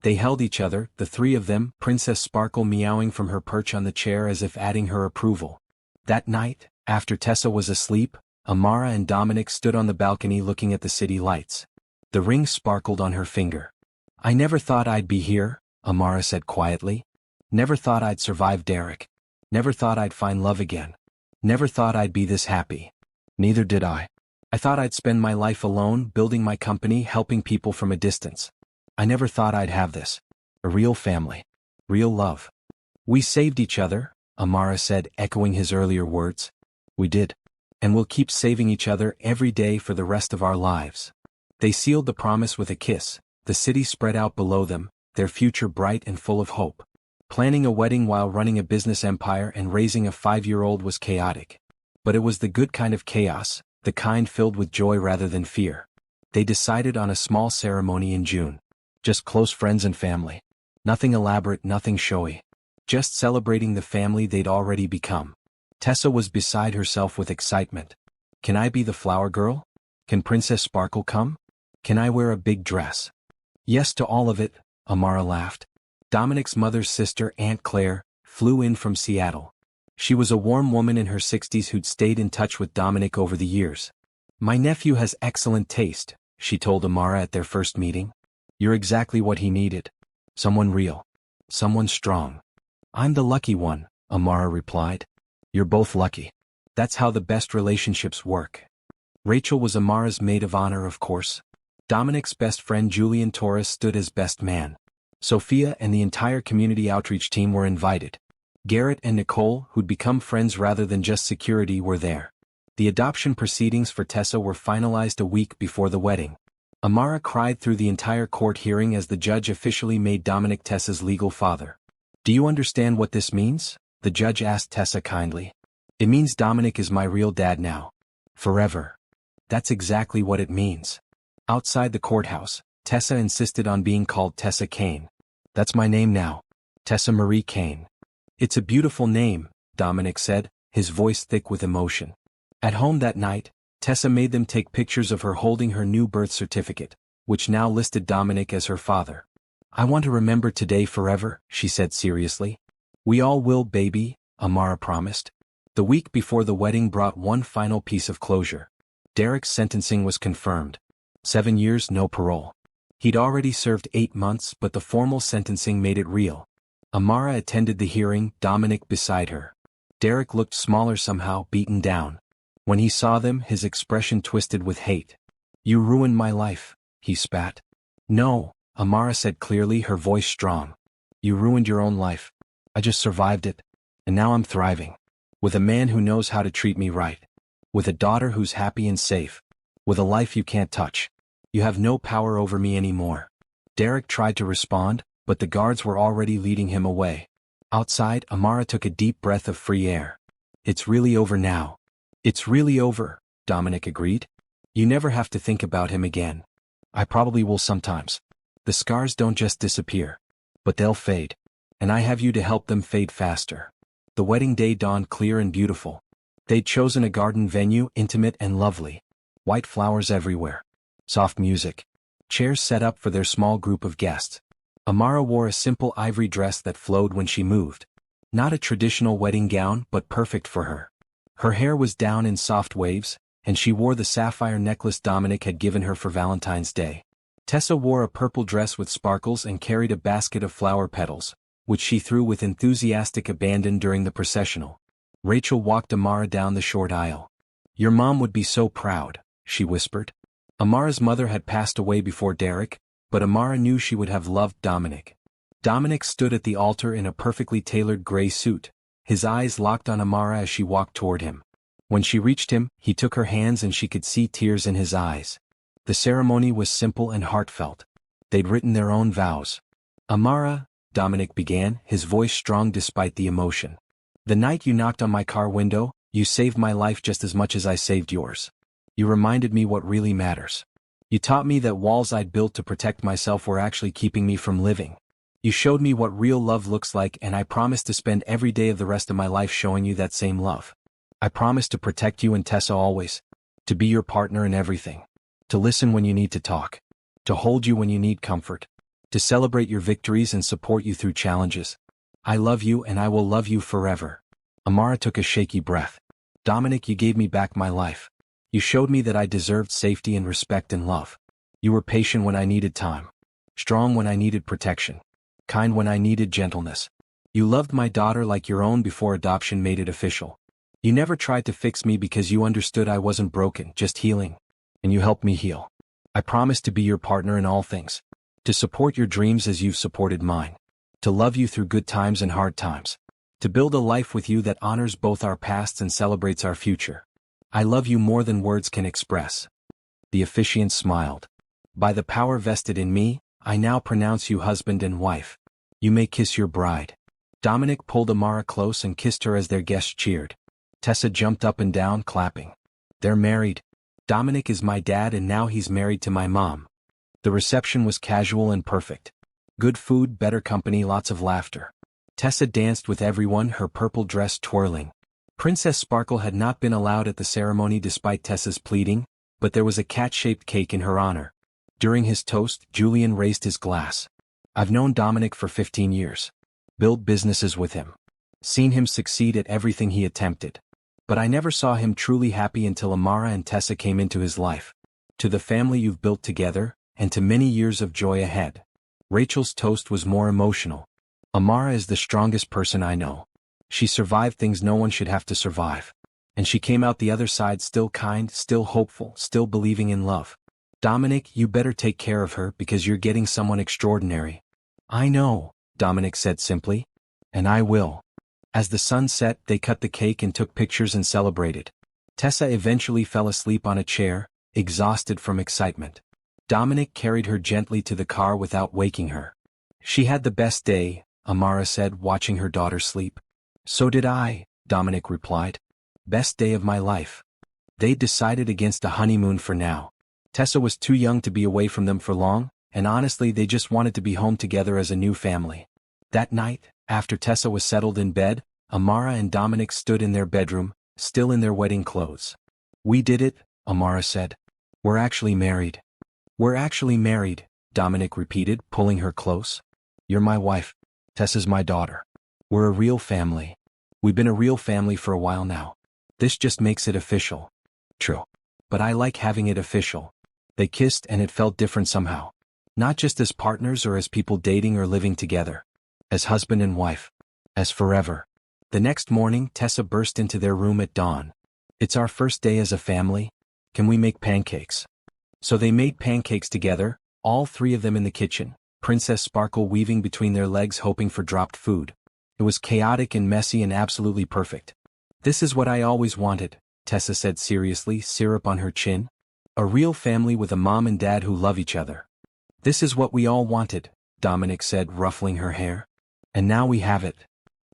They held each other, the three of them, Princess Sparkle meowing from her perch on the chair as if adding her approval. That night, after Tessa was asleep, Amara and Dominic stood on the balcony looking at the city lights. The ring sparkled on her finger. I never thought I'd be here, Amara said quietly. Never thought I'd survive Derek. Never thought I'd find love again. Never thought I'd be this happy. Neither did I. I thought I'd spend my life alone, building my company, helping people from a distance. I never thought I'd have this. A real family. Real love. We saved each other, Amara said, echoing his earlier words. We did. And we'll keep saving each other every day for the rest of our lives. They sealed the promise with a kiss, the city spread out below them, their future bright and full of hope. Planning a wedding while running a business empire and raising a 5-year-old was chaotic. But it was the good kind of chaos, the kind filled with joy rather than fear. They decided on a small ceremony in June. Just close friends and family. Nothing elaborate, nothing showy. Just celebrating the family they'd already become. Tessa was beside herself with excitement. Can I be the flower girl? Can Princess Sparkle come? Can I wear a big dress? Yes to all of it, Amara laughed. Dominic's mother's sister, Aunt Claire, flew in from Seattle. She was a warm woman in her 60s who'd stayed in touch with Dominic over the years. My nephew has excellent taste, she told Amara at their first meeting. You're exactly what he needed. Someone real. Someone strong. I'm the lucky one, Amara replied. You're both lucky. That's how the best relationships work. Rachel was Amara's maid of honor, of course. Dominic's best friend Julian Torres stood as best man. Sophia and the entire community outreach team were invited. Garrett and Nicole, who'd become friends rather than just security, were there. The adoption proceedings for Tessa were finalized a week before the wedding. Amara cried through the entire court hearing as the judge officially made Dominic Tessa's legal father. Do you understand what this means? The judge asked Tessa kindly. It means Dominic is my real dad now. Forever. That's exactly what it means. Outside the courthouse, Tessa insisted on being called Tessa Kane. That's my name now. Tessa Marie Kane. It's a beautiful name, Dominic said, his voice thick with emotion. At home that night, Tessa made them take pictures of her holding her new birth certificate, which now listed Dominic as her father. I want to remember today forever, she said seriously. We all will, baby, Amara promised. The week before the wedding brought one final piece of closure. Derek's sentencing was confirmed. 7 years, no parole. He'd already served 8 months, but the formal sentencing made it real. Amara attended the hearing, Dominic beside her. Derek looked smaller somehow, beaten down. When he saw them, his expression twisted with hate. You ruined my life, he spat. No, Amara said clearly, her voice strong. You ruined your own life. I just survived it. And now I'm thriving. With a man who knows how to treat me right. With a daughter who's happy and safe. With a life you can't touch. You have no power over me anymore. Derek tried to respond, but the guards were already leading him away. Outside, Amara took a deep breath of free air. It's really over now. It's really over, Dominic agreed. You never have to think about him again. I probably will sometimes. The scars don't just disappear. But they'll fade. And I have you to help them fade faster. The wedding day dawned clear and beautiful. They'd chosen a garden venue, intimate and lovely. White flowers everywhere. Soft music. Chairs set up for their small group of guests. Amara wore a simple ivory dress that flowed when she moved. Not a traditional wedding gown, but perfect for her. Her hair was down in soft waves, and she wore the sapphire necklace Dominic had given her for Valentine's Day. Tessa wore a purple dress with sparkles and carried a basket of flower petals, which she threw with enthusiastic abandon during the processional. Rachel walked Amara down the short aisle. Your mom would be so proud, she whispered. Amara's mother had passed away before Derek, but Amara knew she would have loved Dominic. Dominic stood at the altar in a perfectly tailored gray suit, his eyes locked on Amara as she walked toward him. When she reached him, he took her hands and she could see tears in his eyes. The ceremony was simple and heartfelt. They'd written their own vows. Amara, Dominic began, his voice strong despite the emotion. The night you knocked on my car window, you saved my life just as much as I saved yours. You reminded me what really matters. You taught me that walls I'd built to protect myself were actually keeping me from living. You showed me what real love looks like, and I promise to spend every day of the rest of my life showing you that same love. I promise to protect you and Tessa always. To be your partner in everything. To listen when you need to talk. To hold you when you need comfort. To celebrate your victories and support you through challenges. I love you and I will love you forever. Amara took a shaky breath. Dominic, you gave me back my life. You showed me that I deserved safety and respect and love. You were patient when I needed time. Strong when I needed protection. Kind when I needed gentleness. You loved my daughter like your own before adoption made it official. You never tried to fix me because you understood I wasn't broken, just healing. And you helped me heal. I promise to be your partner in all things. To support your dreams as you've supported mine. To love you through good times and hard times. To build a life with you that honors both our pasts and celebrates our future. I love you more than words can express. The officiant smiled. By the power vested in me, I now pronounce you husband and wife. You may kiss your bride. Dominic pulled Amara close and kissed her as their guests cheered. Tessa jumped up and down, clapping. They're married. Dominic is my dad and now he's married to my mom. The reception was casual and perfect. Good food, better company, lots of laughter. Tessa danced with everyone, her purple dress twirling. Princess Sparkle had not been allowed at the ceremony despite Tessa's pleading, but there was a cat-shaped cake in her honor. During his toast, Julian raised his glass. I've known Dominic for 15 years. Built businesses with him. Seen him succeed at everything he attempted. But I never saw him truly happy until Amara and Tessa came into his life. To the family you've built together, and to many years of joy ahead. Rachel's toast was more emotional. Amara is the strongest person I know. She survived things no one should have to survive. And she came out the other side still kind, still hopeful, still believing in love. Dominic, you better take care of her because you're getting someone extraordinary. I know, Dominic said simply. And I will. As the sun set, they cut the cake and took pictures and celebrated. Tessa eventually fell asleep on a chair, exhausted from excitement. Dominic carried her gently to the car without waking her. She had the best day, Amara said, watching her daughter sleep. So did I, Dominic replied. Best day of my life. They decided against a honeymoon for now. Tessa was too young to be away from them for long, and honestly they just wanted to be home together as a new family. That night, after Tessa was settled in bed, Amara and Dominic stood in their bedroom, still in their wedding clothes. We did it, Amara said. We're actually married. We're actually married, Dominic repeated, pulling her close. You're my wife. Tessa's my daughter. We're a real family. We've been a real family for a while now. This just makes it official. True. But I like having it official. They kissed and it felt different somehow. Not just as partners or as people dating or living together. As husband and wife. As forever. The next morning, Tessa burst into their room at dawn. It's our first day as a family. Can we make pancakes? So they made pancakes together, all three of them in the kitchen, Princess Sparkle weaving between their legs hoping for dropped food. It was chaotic and messy and absolutely perfect. This is what I always wanted, Tessa said seriously, syrup on her chin. A real family with a mom and dad who love each other. This is what we all wanted, Dominic said, ruffling her hair. And now we have it.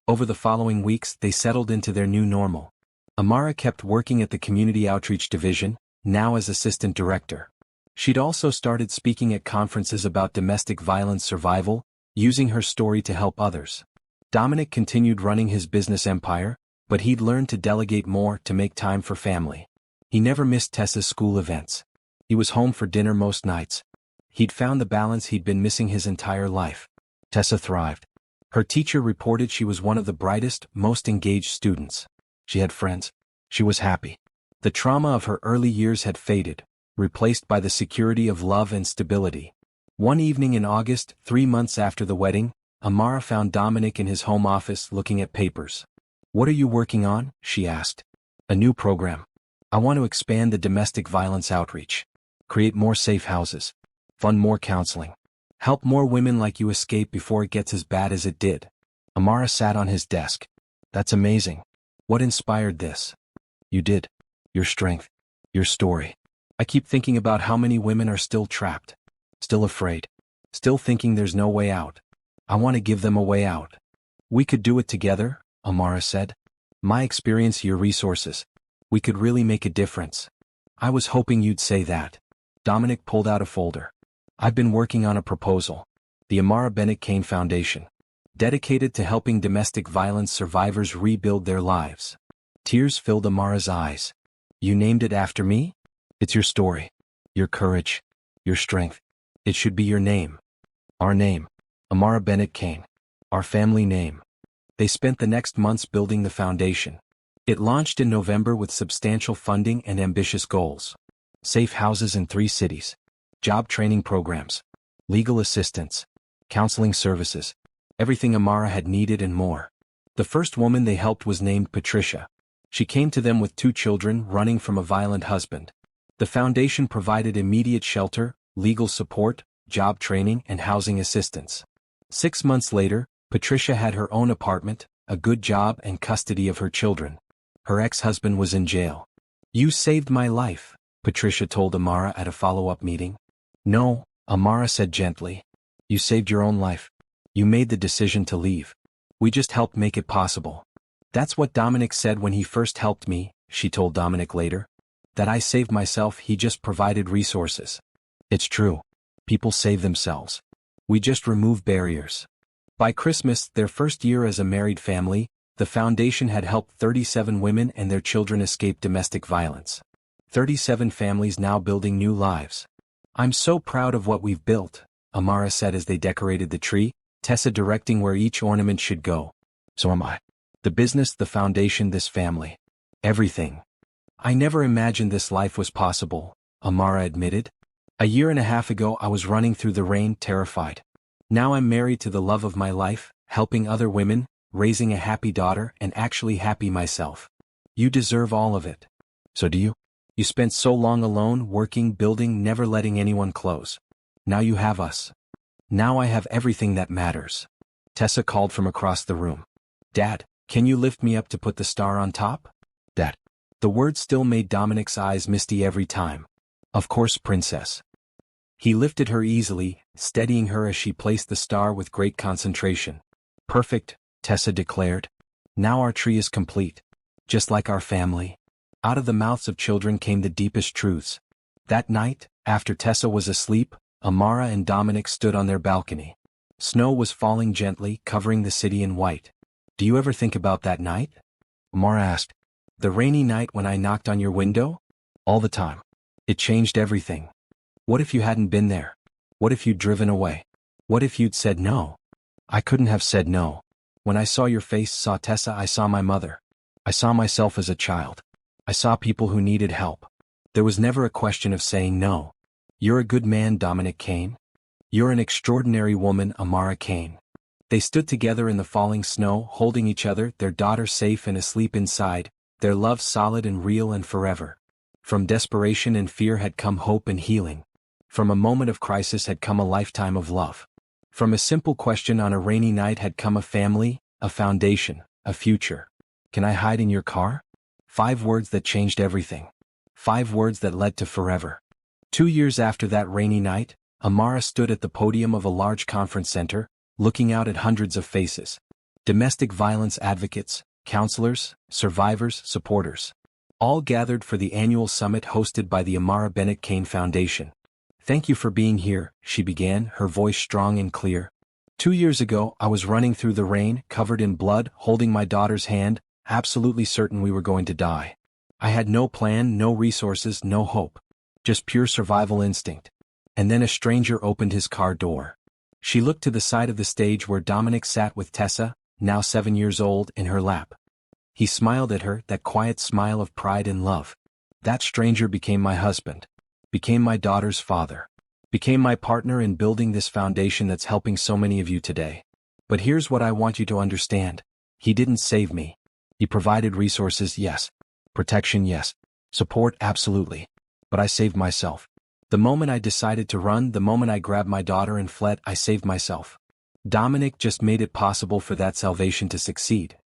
Over the following weeks, they settled into their new normal. Amara kept working at the Community Outreach Division, now as assistant director. She'd also started speaking at conferences about domestic violence survival, using her story to help others. Dominic continued running his business empire, but he'd learned to delegate more to make time for family. He never missed Tessa's school events. He was home for dinner most nights. He'd found the balance he'd been missing his entire life. Tessa thrived. Her teacher reported she was one of the brightest, most engaged students. She had friends. She was happy. The trauma of her early years had faded, replaced by the security of love and stability. One evening in August, 3 months after the wedding, Amara found Dominic in his home office looking at papers. What are you working on? She asked. A new program. I want to expand the domestic violence outreach. create more safe houses, fund more counseling, help more women like you escape before it gets as bad as it did. Amara sat on his desk. That's amazing. What inspired this? You did. Your strength. Your story. I keep thinking about how many women are still trapped, still afraid, still thinking there's no way out. I want to give them a way out. We could do it together, Amara said. My experience, your resources. We could really make a difference. I was hoping you'd say that. Dominic pulled out a folder. I've been working on a proposal. The Amara Bennett Kane Foundation. Dedicated to helping domestic violence survivors rebuild their lives. Tears filled Amara's eyes. You named it after me? It's your story. Your courage. Your strength. It should be your name. Our name. Amara Bennett Kane. Our family name. They spent the next months building the foundation. It launched in November with substantial funding and ambitious goals. Safe houses in 3 cities. Job training programs. Legal assistance. Counseling services. Everything Amara had needed and more. The first woman they helped was named Patricia. She came to them with 2 children running from a violent husband. The foundation provided immediate shelter, legal support, job training, and housing assistance. 6 months later, Patricia had her own apartment, a good job, and custody of her children. Her ex-husband was in jail. You saved my life, Patricia told Amara at a follow-up meeting. No, Amara said gently. You saved your own life. You made the decision to leave. We just helped make it possible. That's what Dominic said when he first helped me, she told Dominic later. That I saved myself, he just provided resources. It's true. People save themselves. We just remove barriers. By Christmas, their first year as a married family, the foundation had helped 37 women and their children escape domestic violence. 37 families now building new lives. I'm so proud of what we've built, Amara said as they decorated the tree, Tessa directing where each ornament should go. So am I. The business, the foundation, this family. Everything. I never imagined this life was possible, Amara admitted. A year and a half ago I was running through the rain, terrified. Now I'm married to the love of my life, helping other women, raising a happy daughter, and actually happy myself. You deserve all of it. So do you? You spent so long alone, working, building, never letting anyone close. Now you have us. Now I have everything that matters. Tessa called from across the room. Dad, can you lift me up to put the star on top? Dad. The word still made Dominic's eyes misty every time. Of course, princess. He lifted her easily, steadying her as she placed the star with great concentration. Perfect, Tessa declared. Now our tree is complete. Just like our family. Out of the mouths of children came the deepest truths. That night, after Tessa was asleep, Amara and Dominic stood on their balcony. Snow was falling gently, covering the city in white. Do you ever think about that night? Amara asked. The rainy night when I knocked on your window? All the time. It changed everything. What if you hadn't been there? What if you'd driven away? What if you'd said no? I couldn't have said no. When I saw your face, saw Tessa, I saw my mother. I saw myself as a child. I saw people who needed help. There was never a question of saying no. You're a good man, Dominic Kane. You're an extraordinary woman, Amara Kane. They stood together in the falling snow, holding each other, their daughter safe and asleep inside, their love solid and real and forever. From desperation and fear had come hope and healing. From a moment of crisis had come a lifetime of love. From a simple question on a rainy night had come a family, a foundation, a future. Can I hide in your car? 5 words that changed everything. 5 words that led to forever. 2 years after that rainy night, Amara stood at the podium of a large conference center, looking out at hundreds of faces. Domestic violence advocates, counselors, survivors, supporters. All gathered for the annual summit hosted by the Amara Bennett Kane Foundation. Thank you for being here, she began, her voice strong and clear. 2 years ago, I was running through the rain, covered in blood, holding my daughter's hand, absolutely certain we were going to die. I had no plan, no resources, no hope. Just pure survival instinct. And then a stranger opened his car door. She looked to the side of the stage where Dominic sat with Tessa, now 7 years old, in her lap. He smiled at her, that quiet smile of pride and love. That stranger became my husband. Became my daughter's father. Became my partner in building this foundation that's helping so many of you today. But here's what I want you to understand. He didn't save me. He provided resources, yes. Protection, yes. Support, absolutely. But I saved myself. The moment I decided to run, the moment I grabbed my daughter and fled, I saved myself. Dominic just made it possible for that salvation to succeed.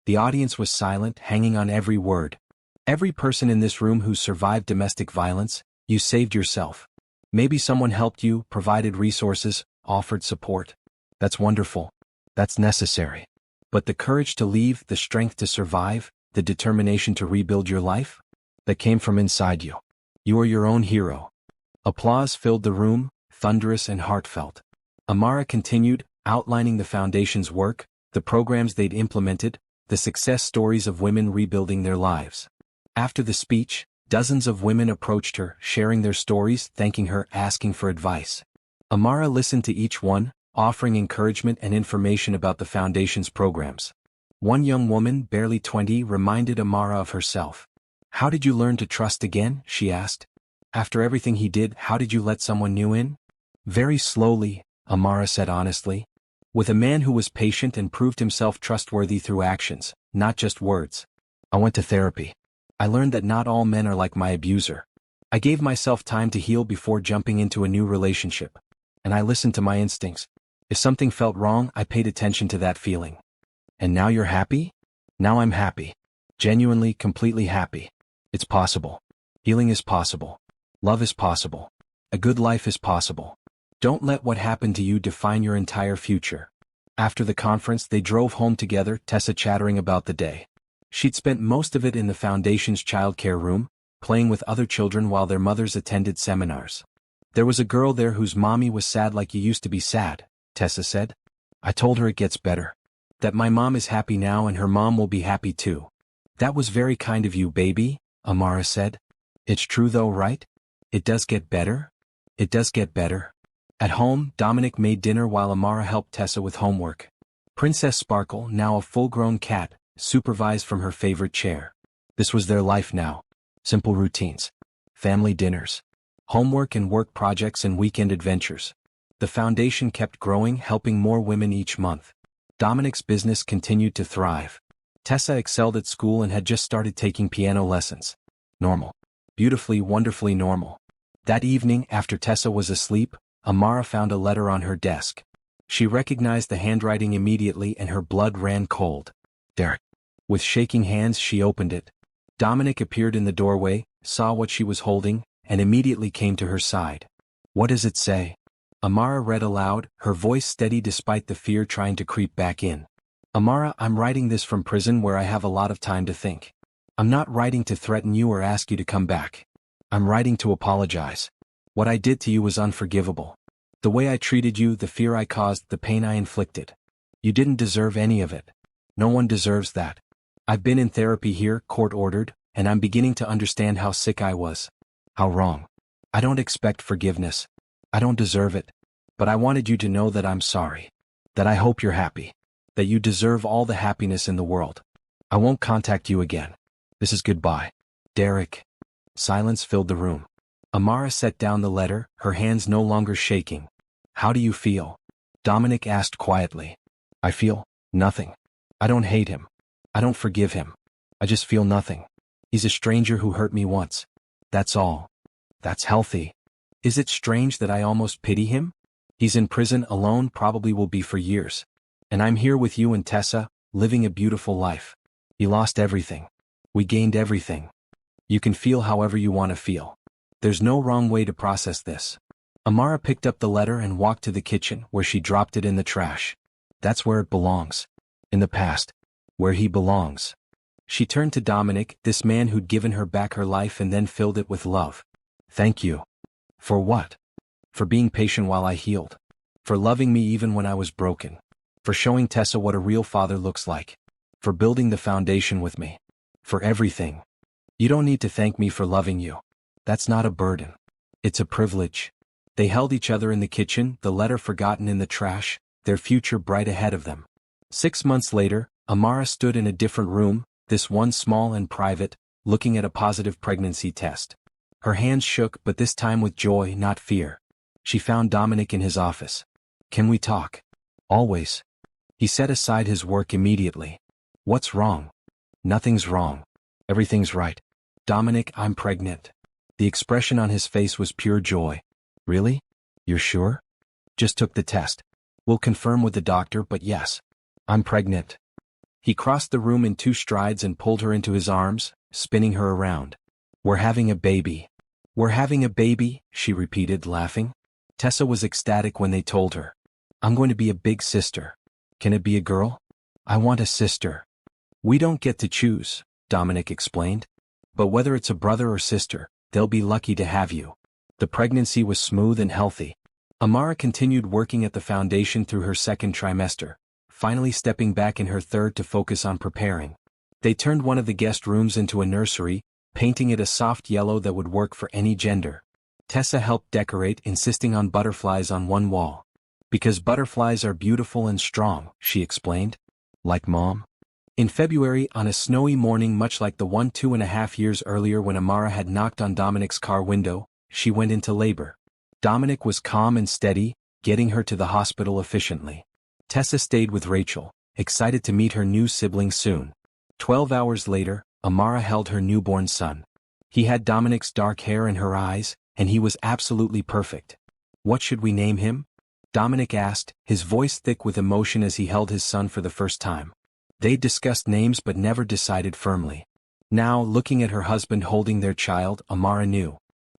The audience was silent, hanging on every word. Every person in this room who survived domestic violence, you saved yourself. Maybe someone helped you, provided resources, offered support. That's wonderful. That's necessary. But the courage to leave, the strength to survive, the determination to rebuild your life? That came from inside you. You are your own hero. Applause filled the room, thunderous and heartfelt. Amara continued, outlining the foundation's work, the programs they'd implemented, the success stories of women rebuilding their lives. After the speech, dozens of women approached her, sharing their stories, thanking her, asking for advice. Amara listened to each one, offering encouragement and information about the foundation's programs. One young woman, barely 20, reminded Amara of herself. "How did you learn to trust again?" she asked. "After everything he did, how did you let someone new in?" "Very slowly," Amara said honestly. "With a man who was patient and proved himself trustworthy through actions, not just words. I went to therapy. I learned that not all men are like my abuser. I gave myself time to heal before jumping into a new relationship. And I listened to my instincts. If something felt wrong, I paid attention to that feeling. And now you're happy?" "Now I'm happy. Genuinely, completely happy. It's possible. Healing is possible. Love is possible. A good life is possible. Don't let what happened to you define your entire future." After the conference, they drove home together, Tessa chattering about the day. She'd spent most of it in the foundation's childcare room, playing with other children while their mothers attended seminars. "There was a girl there whose mommy was sad like you used to be sad," Tessa said. "I told her it gets better. That my mom is happy now and her mom will be happy too." "That was very kind of you, baby," Amara said. "It's true though, right? It does get better? It does get better." At home, Dominic made dinner while Amara helped Tessa with homework. Princess Sparkle, now a full-grown cat, supervised from her favorite chair. This was their life now. Simple routines. Family dinners. Homework and work projects and weekend adventures. The foundation kept growing, helping more women each month. Dominic's business continued to thrive. Tessa excelled at school and had just started taking piano lessons. Normal. Beautifully, wonderfully normal. That evening, after Tessa was asleep, Amara found a letter on her desk. She recognized the handwriting immediately and her blood ran cold. "Derek." With shaking hands she opened it. Dominic appeared in the doorway, saw what she was holding, and immediately came to her side. "What does it say?" Amara read aloud, her voice steady despite the fear trying to creep back in. "Amara, I'm writing this from prison where I have a lot of time to think. I'm not writing to threaten you or ask you to come back. I'm writing to apologize. What I did to you was unforgivable. The way I treated you, the fear I caused, the pain I inflicted. You didn't deserve any of it. No one deserves that. I've been in therapy here, court-ordered, and I'm beginning to understand how sick I was. How wrong. I don't expect forgiveness. I don't deserve it. But I wanted you to know that I'm sorry. That I hope you're happy. That you deserve all the happiness in the world. I won't contact you again. This is goodbye. Derek." Silence filled the room. Amara set down the letter, her hands no longer shaking. "How do you feel?" Dominic asked quietly. "I feel nothing. I don't hate him. I don't forgive him. I just feel nothing. He's a stranger who hurt me once. That's all. That's healthy. Is it strange that I almost pity him? He's in prison alone, probably will be for years. And I'm here with you and Tessa, living a beautiful life. He lost everything. We gained everything. You can feel however you want to feel. There's no wrong way to process this." Amara picked up the letter and walked to the kitchen, where she dropped it in the trash. That's where it belongs. In the past. Where he belongs. She turned to Dominic, this man who'd given her back her life and then filled it with love. "Thank you." "For what?" "For being patient while I healed. For loving me even when I was broken. For showing Tessa what a real father looks like. For building the foundation with me. For everything. You don't need to thank me for loving you. That's not a burden. It's a privilege." They held each other in the kitchen, the letter forgotten in the trash, their future bright ahead of them. 6 months later, Amara stood in a different room, this one small and private, looking at a positive pregnancy test. Her hands shook, but this time with joy, not fear. She found Dominic in his office. "Can we talk?" "Always." He set aside his work immediately. "What's wrong?" "Nothing's wrong. Everything's right. Dominic, I'm pregnant." The expression on his face was pure joy. Really? You're sure? Just took the test. We'll confirm with the doctor, but yes. I'm pregnant. He crossed the room in 2 strides and pulled her into his arms, spinning her around. We're having a baby. We're having a baby, she repeated, laughing. Tessa was ecstatic when they told her. I'm going to be a big sister. Can it be a girl? I want a sister. We don't get to choose, Dominic explained. But whether it's a brother or sister, they'll be lucky to have you. The pregnancy was smooth and healthy. Amara continued working at the foundation through her 2nd trimester, finally stepping back in her 3rd to focus on preparing. They turned one of the guest rooms into a nursery, painting it a soft yellow that would work for any gender. Tessa helped decorate, insisting on butterflies on one wall. Because butterflies are beautiful and strong, she explained. Like Mom? In February, on a snowy morning much like the one 2.5 years earlier when Amara had knocked on Dominic's car window, she went into labor. Dominic was calm and steady, getting her to the hospital efficiently. Tessa stayed with Rachel, excited to meet her new sibling soon. 12 hours later, Amara held her newborn son. He had Dominic's dark hair and her eyes, and he was absolutely perfect. What should we name him? Dominic asked, his voice thick with emotion as he held his son for the first time. They'd discussed names but never decided firmly. Now, looking at her husband holding their child, Amara knew.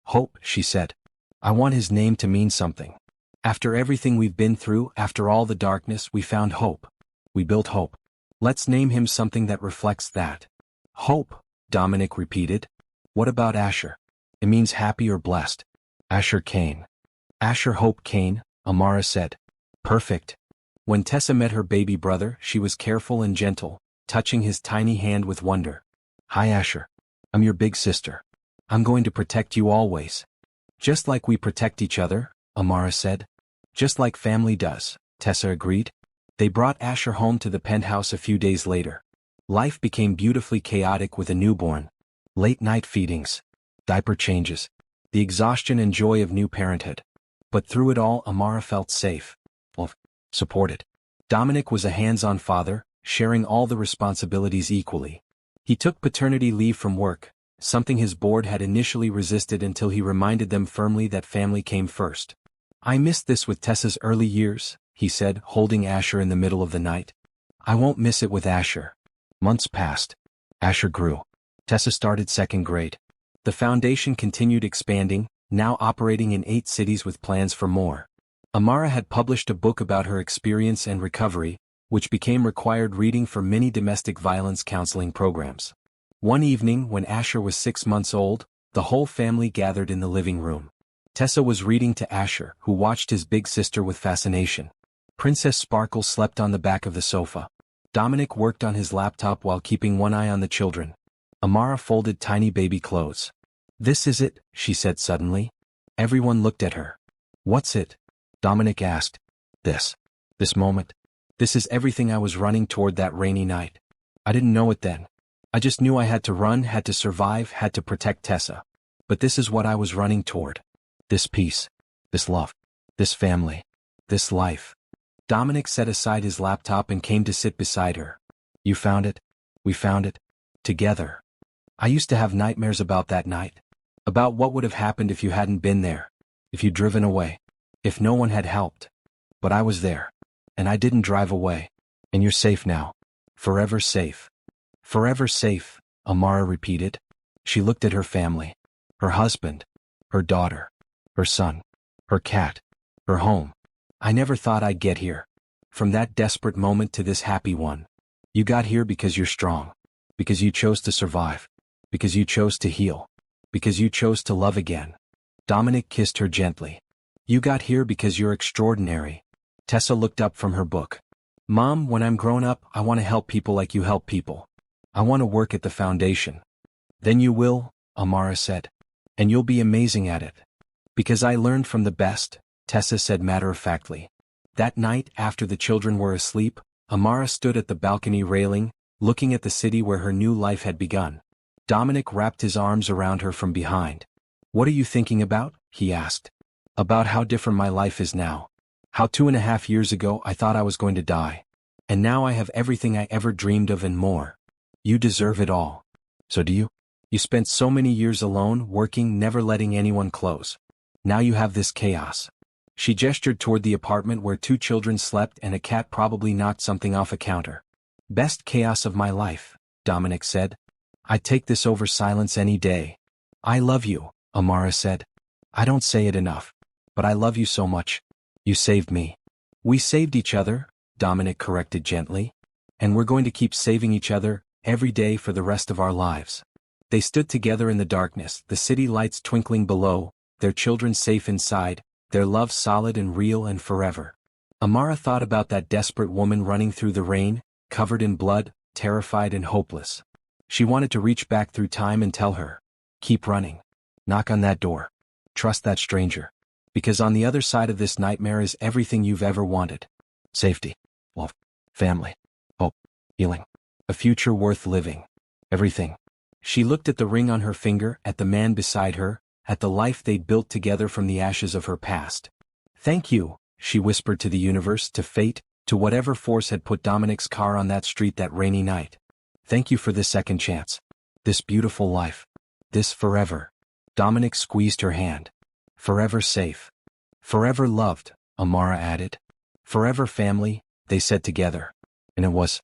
Hope, she said. I want his name to mean something. After everything we've been through, after all the darkness, we found hope. We built hope. Let's name him something that reflects that. Hope, Dominic repeated. What about Asher? It means happy or blessed. Asher Kane. Asher Hope Kane, Amara said. Perfect. When Tessa met her baby brother, she was careful and gentle, touching his tiny hand with wonder. Hi Asher. I'm your big sister. I'm going to protect you always. Just like we protect each other, Amara said. Just like family does, Tessa agreed. They brought Asher home to the penthouse a few days later. Life became beautifully chaotic with a newborn. Late-night feedings. Diaper changes. The exhaustion and joy of new parenthood. But through it all, Amara felt safe. Supported. Dominic was a hands-on father, sharing all the responsibilities equally. He took paternity leave from work, something his board had initially resisted until he reminded them firmly that family came first. I missed this with Tessa's early years, he said, holding Asher in the middle of the night. I won't miss it with Asher. Months passed. Asher grew. Tessa started 2nd grade. The foundation continued expanding, now operating in 8 cities with plans for more. Amara had published a book about her experience and recovery, which became required reading for many domestic violence counseling programs. One evening, when Asher was 6 months old, the whole family gathered in the living room. Tessa was reading to Asher, who watched his big sister with fascination. Princess Sparkle slept on the back of the sofa. Dominic worked on his laptop while keeping one eye on the children. Amara folded tiny baby clothes. This is it, she said suddenly. Everyone looked at her. What's it? Dominic asked. This moment. This is everything I was running toward that rainy night. I didn't know it then. I just knew I had to run, had to survive, had to protect Tessa. But this is what I was running toward. This peace. This love. This family. This life. Dominic set aside his laptop and came to sit beside her. You found it? We found it. Together. I used to have nightmares about that night. About what would have happened if you hadn't been there. If you'd driven away. If no one had helped. But I was there. And I didn't drive away. And you're safe now. Forever safe. Forever safe, Amara repeated. She looked at her family. Her husband. Her daughter. Her son. Her cat. Her home. I never thought I'd get here. From that desperate moment to this happy one. You got here because you're strong. Because you chose to survive. Because you chose to heal. Because you chose to love again. Dominic kissed her gently. You got here because you're extraordinary. Tessa looked up from her book. Mom, when I'm grown up, I want to help people like you help people. I want to work at the foundation. Then you will, Amara said. And you'll be amazing at it. Because I learned from the best, Tessa said matter-of-factly. That night, after the children were asleep, Amara stood at the balcony railing, looking at the city where her new life had begun. Dominic wrapped his arms around her from behind. What are you thinking about? He asked. About how different my life is now. How 2.5 years ago I thought I was going to die. And now I have everything I ever dreamed of and more. You deserve it all. So do you? You spent so many years alone, working, never letting anyone close. Now you have this chaos. She gestured toward the apartment where 2 children slept and a cat probably knocked something off a counter. Best chaos of my life, Dominic said. I'd take this over silence any day. I love you, Amara said. I don't say it enough. But I love you so much. You saved me. We saved each other, Dominic corrected gently. And we're going to keep saving each other, every day for the rest of our lives. They stood together in the darkness, the city lights twinkling below, their children safe inside, their love solid and real and forever. Amara thought about that desperate woman running through the rain, covered in blood, terrified and hopeless. She wanted to reach back through time and tell her, keep running. Knock on that door. Trust that stranger. Because on the other side of this nightmare is everything you've ever wanted. Safety. Love. Family. Hope. Healing. A future worth living. Everything. She looked at the ring on her finger, at the man beside her, at the life they'd built together from the ashes of her past. Thank you, she whispered to the universe, to fate, to whatever force had put Dominic's car on that street that rainy night. Thank you for this second chance. This beautiful life. This forever. Dominic squeezed her hand. Forever safe. Forever loved, Amara added. Forever family, they said together. And it was.